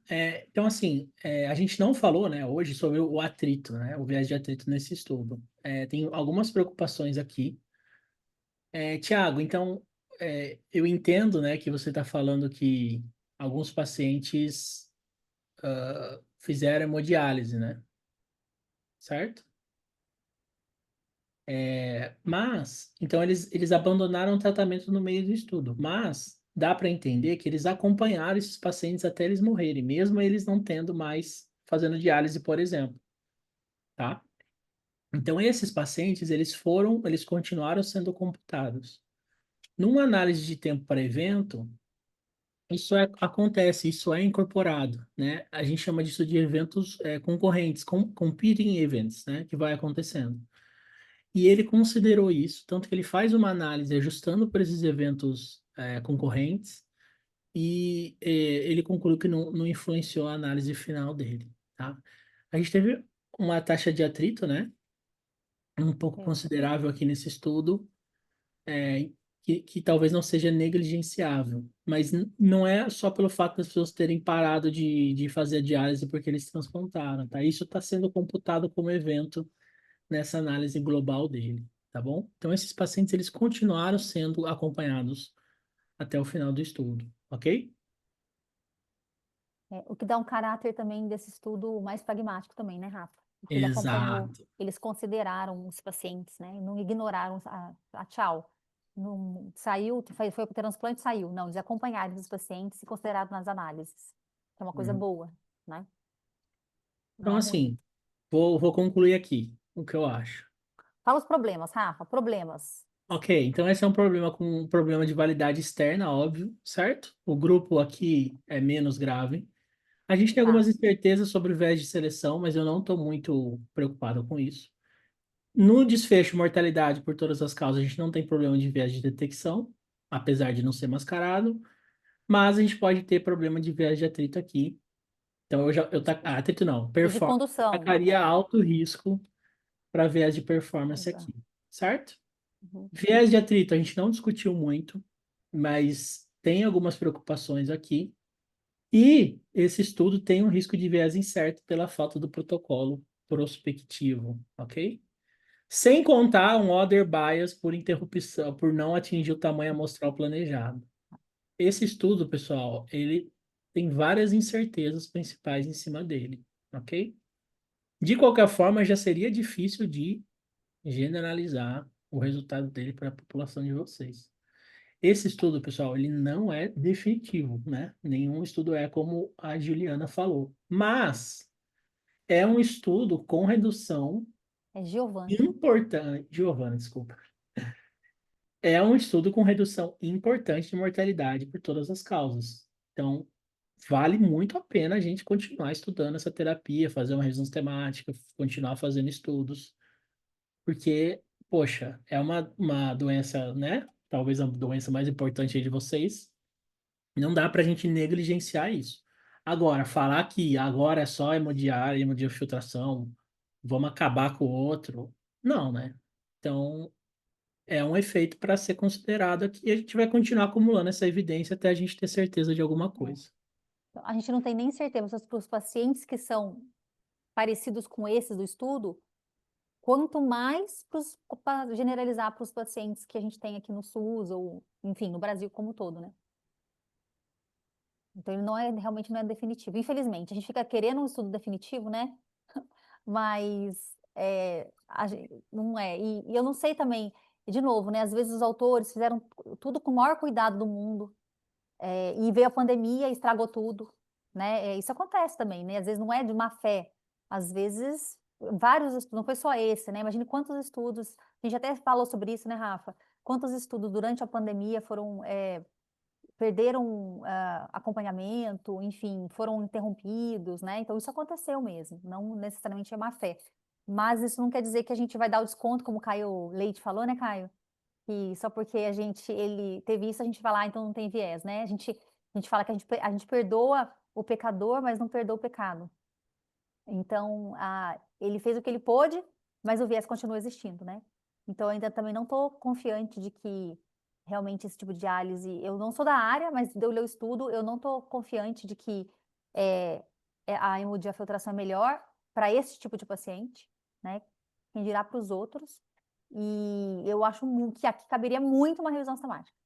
então assim, a gente não falou, né, hoje sobre o atrito, né, o viés de atrito nesse estudo. Tem algumas preocupações aqui. Tiago, então, eu entendo, né, que você está falando que alguns pacientes fizeram hemodiálise, né, certo? Mas, então eles abandonaram o tratamento no meio do estudo, mas dá para entender que eles acompanharam esses pacientes até eles morrerem, mesmo eles não tendo mais fazendo diálise, por exemplo, tá? Então esses pacientes, eles continuaram sendo computados. Numa análise de tempo para evento, acontece, isso é incorporado, né? A gente chama disso de eventos concorrentes, competing events, né? Que vai acontecendo. E ele considerou isso, tanto que ele faz uma análise ajustando para esses eventos concorrentes e ele concluiu que não influenciou a análise final dele, tá? A gente teve uma taxa de atrito, né? Um pouco
é.
considerável aqui nesse estudo, é, que talvez não seja negligenciável, mas não é só pelo fato das pessoas terem parado de fazer a diálise porque eles transplantaram, tá? Isso está sendo computado como evento nessa análise global dele, tá bom? Então, esses pacientes, eles continuaram sendo acompanhados até o final do estudo, ok?
O que dá um caráter também desse estudo mais pragmático também, né, Rafa? Porque ele acompanhou,
Exato.
eles consideraram os pacientes, né? Não ignoraram a tchau. Não, saiu, foi para o transplante, saiu. Não, eles acompanharam os pacientes e consideraram nas análises. Que é uma coisa
Uhum.
boa, né?
Então,
Não é ruim.
assim, vou concluir aqui o que eu acho.
Fala os problemas, Rafa, problemas.
Ok, então esse é um problema de validade externa, óbvio, certo? O grupo aqui é menos grave. A gente tem
Tá.
algumas incertezas sobre o viés de seleção, mas eu não estou muito preocupado com isso. No desfecho, mortalidade por todas as causas, a gente não tem problema de viés de detecção, apesar de não ser mascarado, mas a gente pode ter problema de viés de atrito aqui. Então, atrito não,
E de
performance.
condução.
Tacaria alto risco para viés de performance
Exato.
aqui, certo?
Uhum.
Viés de atrito a gente não discutiu muito, mas tem algumas preocupações aqui. E esse estudo tem um risco de viés incerto pela falta do protocolo prospectivo, ok? Sem contar um other bias por interrupção, por não atingir o tamanho amostral planejado. Esse estudo, pessoal, ele tem várias incertezas principais em cima dele, ok? De qualquer forma, já seria difícil de generalizar o resultado dele para a população de vocês. Esse estudo, pessoal, ele não é definitivo, né? Nenhum estudo é como a Juliana falou. Mas é um estudo com redução
É Giovanni.
importante. Giovana, desculpa. É um estudo com redução importante de mortalidade por todas as causas. Então, vale muito a pena a gente continuar estudando essa terapia, fazer uma revisão sistemática, continuar fazendo estudos, porque, poxa, é uma doença, né? Talvez a doença mais importante aí de vocês. Não dá para a gente negligenciar isso. Agora, falar que agora é só hemodiálise, hemodiafiltração, vamos acabar com o outro, não, né? Então, é um efeito para ser considerado aqui e a gente vai continuar acumulando essa evidência até a gente ter certeza de alguma coisa.
Então, a gente não tem nem certeza para os pacientes que são parecidos com esses do estudo, quanto mais para generalizar para os pacientes que a gente tem aqui no SUS ou, enfim, no Brasil como um todo, né? Então ele não é realmente não é definitivo. Infelizmente, a gente fica querendo um estudo definitivo, né? Mas não é. E eu não sei também, de novo, né? Às vezes os autores fizeram tudo com o maior cuidado do mundo, e veio a pandemia e estragou tudo, né? Isso acontece também, né? Às vezes não é de má fé, às vezes vários estudos, não foi só esse, né? Imagine quantos estudos, a gente até falou sobre isso, né, Rafa? Quantos estudos durante a pandemia perderam acompanhamento, enfim, foram interrompidos, né? Então isso aconteceu mesmo, não necessariamente é má fé. Mas isso não quer dizer que a gente vai dar o desconto, como o Caio Leite falou, né, Caio? Que só porque ele teve isso, a gente vai lá, então não tem viés, né? A gente fala que a gente perdoa o pecador, mas não perdoa o pecado. Então, ele fez o que ele pôde, mas o viés continua existindo, né? Então, eu ainda também não estou confiante de que realmente esse tipo de diálise, eu não sou da área, mas eu ler o estudo, eu não estou confiante de que é, a hemodiafiltração é melhor para esse tipo de paciente, né? Quem dirá para os outros. E eu acho que aqui caberia muito uma revisão sistemática.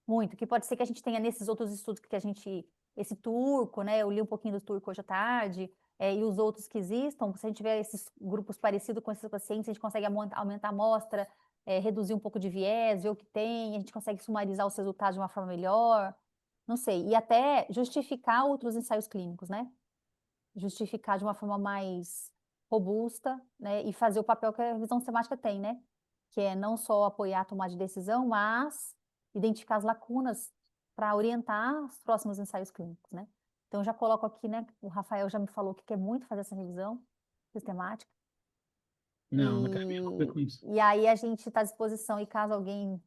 Muito, que pode ser que a gente tenha nesses outros estudos que a gente, esse turco, né? Eu li um pouquinho do turco hoje à tarde, e os outros que existam, se a gente tiver esses grupos parecidos com esses pacientes, a gente consegue aumentar a amostra, reduzir um pouco de viés, ver o que tem, a gente consegue sumarizar os resultados de uma forma melhor, não sei, e até justificar outros ensaios clínicos, né? Justificar de uma forma mais robusta, né? E fazer o papel que a revisão sistemática tem, né? Que é não só apoiar a tomada de decisão, mas identificar as lacunas para orientar os próximos ensaios clínicos, né? Então, já coloco aqui, né? O Rafael já me falou que quer muito fazer essa revisão sistemática.
Não, não quero me envolver com isso.
E aí a gente está à disposição, e caso alguém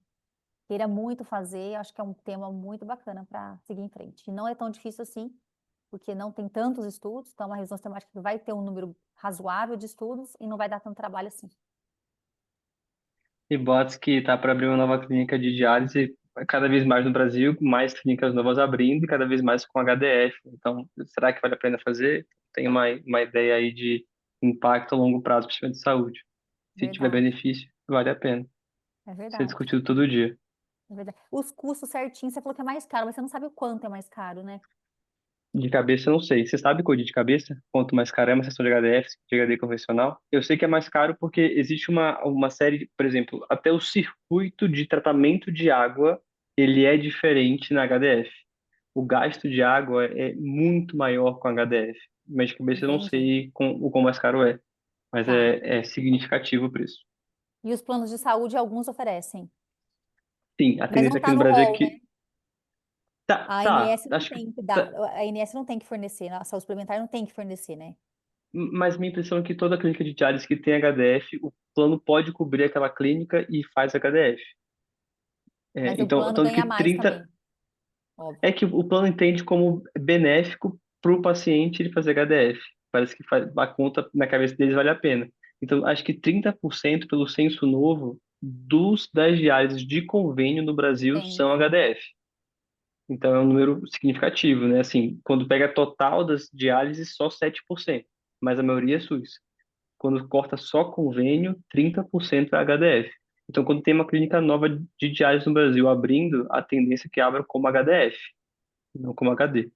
queira muito fazer, acho que é um tema muito bacana para seguir em frente. E não é tão difícil assim, porque não tem tantos estudos, então é uma revisão sistemática que vai ter um número razoável de estudos e não vai dar tanto trabalho assim.
E boatos que tá para abrir uma nova clínica de diálise cada vez mais no Brasil, mais clínicas novas abrindo e cada vez mais com HDF. Então, será que vale a pena fazer? Tem uma ideia aí de impacto a longo prazo para o sistema de saúde. Se tiver
Verdade,
benefício, vale a pena.
é
Ser
verdade,
discutido todo dia.
é verdade. Os custos certinhos, você falou que é mais caro, mas você não sabe o quanto é mais caro, né?
De cabeça, eu não sei. Você sabe codar de cabeça? Quanto mais caro é uma sessão de HDF, de HD convencional? Eu sei que é mais caro porque existe uma série, por exemplo, até o circuito de tratamento de água, ele é diferente na HDF. O gasto de água é muito maior com HDF. Mas de cabeça eu não
Entendi.
sei o quão mais caro é. Mas
Tá.
é significativo o preço.
E os planos de saúde, alguns oferecem.
Sim, a
Mas não
tendência aqui
está
no
no
Brasil é
rol, né?
que... Tá,
A
tá.
ANS não
Acho que
tem que dar, a ANS não tem que fornecer, a saúde suplementar não tem que fornecer, né?
Mas minha impressão é que toda clínica de diálise que tem HDF, o plano pode cobrir aquela clínica e faz HDF.
Mas o
Então,
plano
tanto
ganha
que
mais
30
também, óbvio.
é que o plano entende como benéfico para o paciente ele fazer HDF. Parece que a conta na cabeça deles vale a pena. Então, acho que 30% pelo censo novo das diálises de convênio no Brasil
Tem.
são HDF. Então, é um número significativo, né? Assim, quando pega total das diálises, só 7%, mas a maioria é SUS. Quando corta só convênio, 30% é HDF. Então, quando tem uma clínica nova de diálise no Brasil abrindo, a tendência é que abra como HDF, não como HD.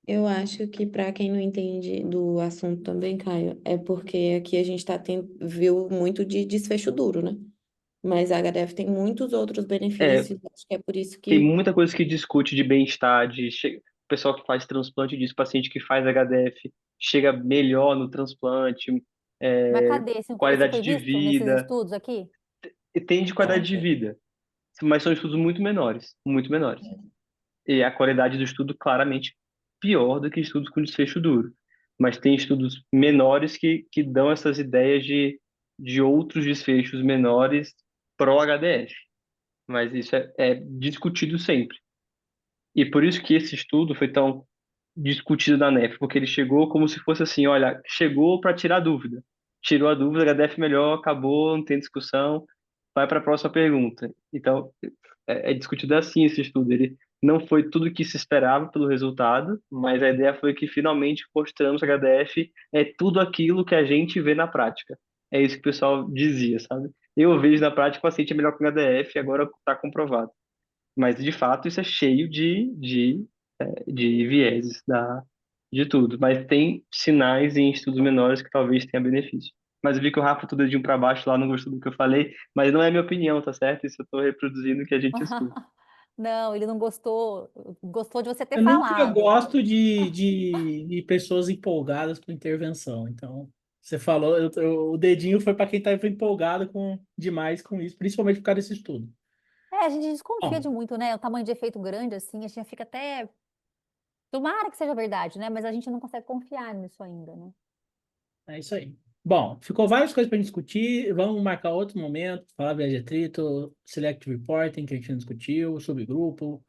Eu acho que para quem não entende do assunto também, Caio, é porque aqui a gente viu muito de desfecho duro, né? Mas a HDF tem muitos outros
É,
benefícios, acho que é por isso
tem
que
muita coisa que discute de bem-estar, o pessoal que faz transplante diz, o paciente que faz HDF chega melhor no transplante,
Mas
é,
cadê esse
qualidade
foi
de
visto nesses
vida,
estudos aqui?
e tem de qualidade de vida, mas são estudos muito menores, muito menores. E a qualidade do estudo claramente pior do que estudos com desfecho duro. Mas tem estudos menores que dão essas ideias de outros desfechos menores pró-HDF. Mas isso é discutido sempre. E por isso que esse estudo foi tão discutido na NEF, porque ele chegou como se fosse assim, olha, chegou para tirar dúvida. Tirou a dúvida, HDF melhor, acabou, não tem discussão, vai para a próxima pergunta. Então, é discutido assim esse estudo. Ele não foi tudo o que se esperava pelo resultado, mas a ideia foi que finalmente mostramos que HDF é tudo aquilo que a gente vê na prática. É isso que o pessoal dizia, sabe? Eu vejo na prática que o paciente é melhor que o HDF e agora está comprovado. Mas, de fato, isso é cheio de vieses de tudo. Mas tem sinais em estudos menores que talvez tenha benefício. Mas eu vi que o Rafa, tudo de um para baixo lá, não gostou do que eu falei, mas não é minha opinião, tá certo? Isso eu estou reproduzindo o que a gente estuda.
Não, ele não gostou. Gostou de você ter
Eu nunca
falado.
gosto de pessoas empolgadas com intervenção. Então, você falou, o dedinho foi para quem estava empolgado demais com isso, principalmente por causa desse estudo.
É, a gente desconfia
Bom,
de muito, né? O tamanho de efeito grande, assim, a gente já fica até. Tomara que seja verdade, né? Mas a gente não consegue confiar nisso ainda, né?
é isso aí. Bom, ficou várias coisas para discutir. Vamos marcar outro momento, falar de atrito, selective reporting, que a gente não discutiu, subgrupo.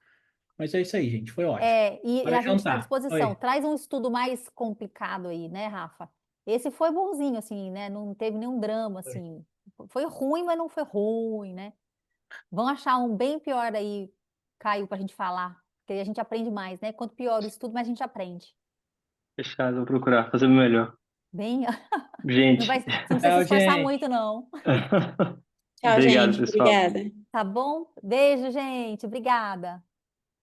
Mas é isso aí, gente. Foi ótimo.
E
Bora
a gente está à
jantar.
disposição.
Oi.
Traz um estudo mais complicado aí, né, Rafa? Esse foi bonzinho, assim, né? Não teve nenhum drama,
Oi.
assim. Foi ruim, mas não foi ruim, né? Vão achar um bem pior aí, Caio, para a gente falar. Porque a gente aprende mais, né? Quanto pior o estudo, mais a gente aprende.
Fechado, vou procurar fazer o melhor.
Bem, não vai,
Gente,
você não precisa se
Tchau,
esforçar
gente.
muito, não.
Tchau,
obrigado,
gente.
pessoal.
Obrigada.
Tá bom? Beijo, gente. Obrigada.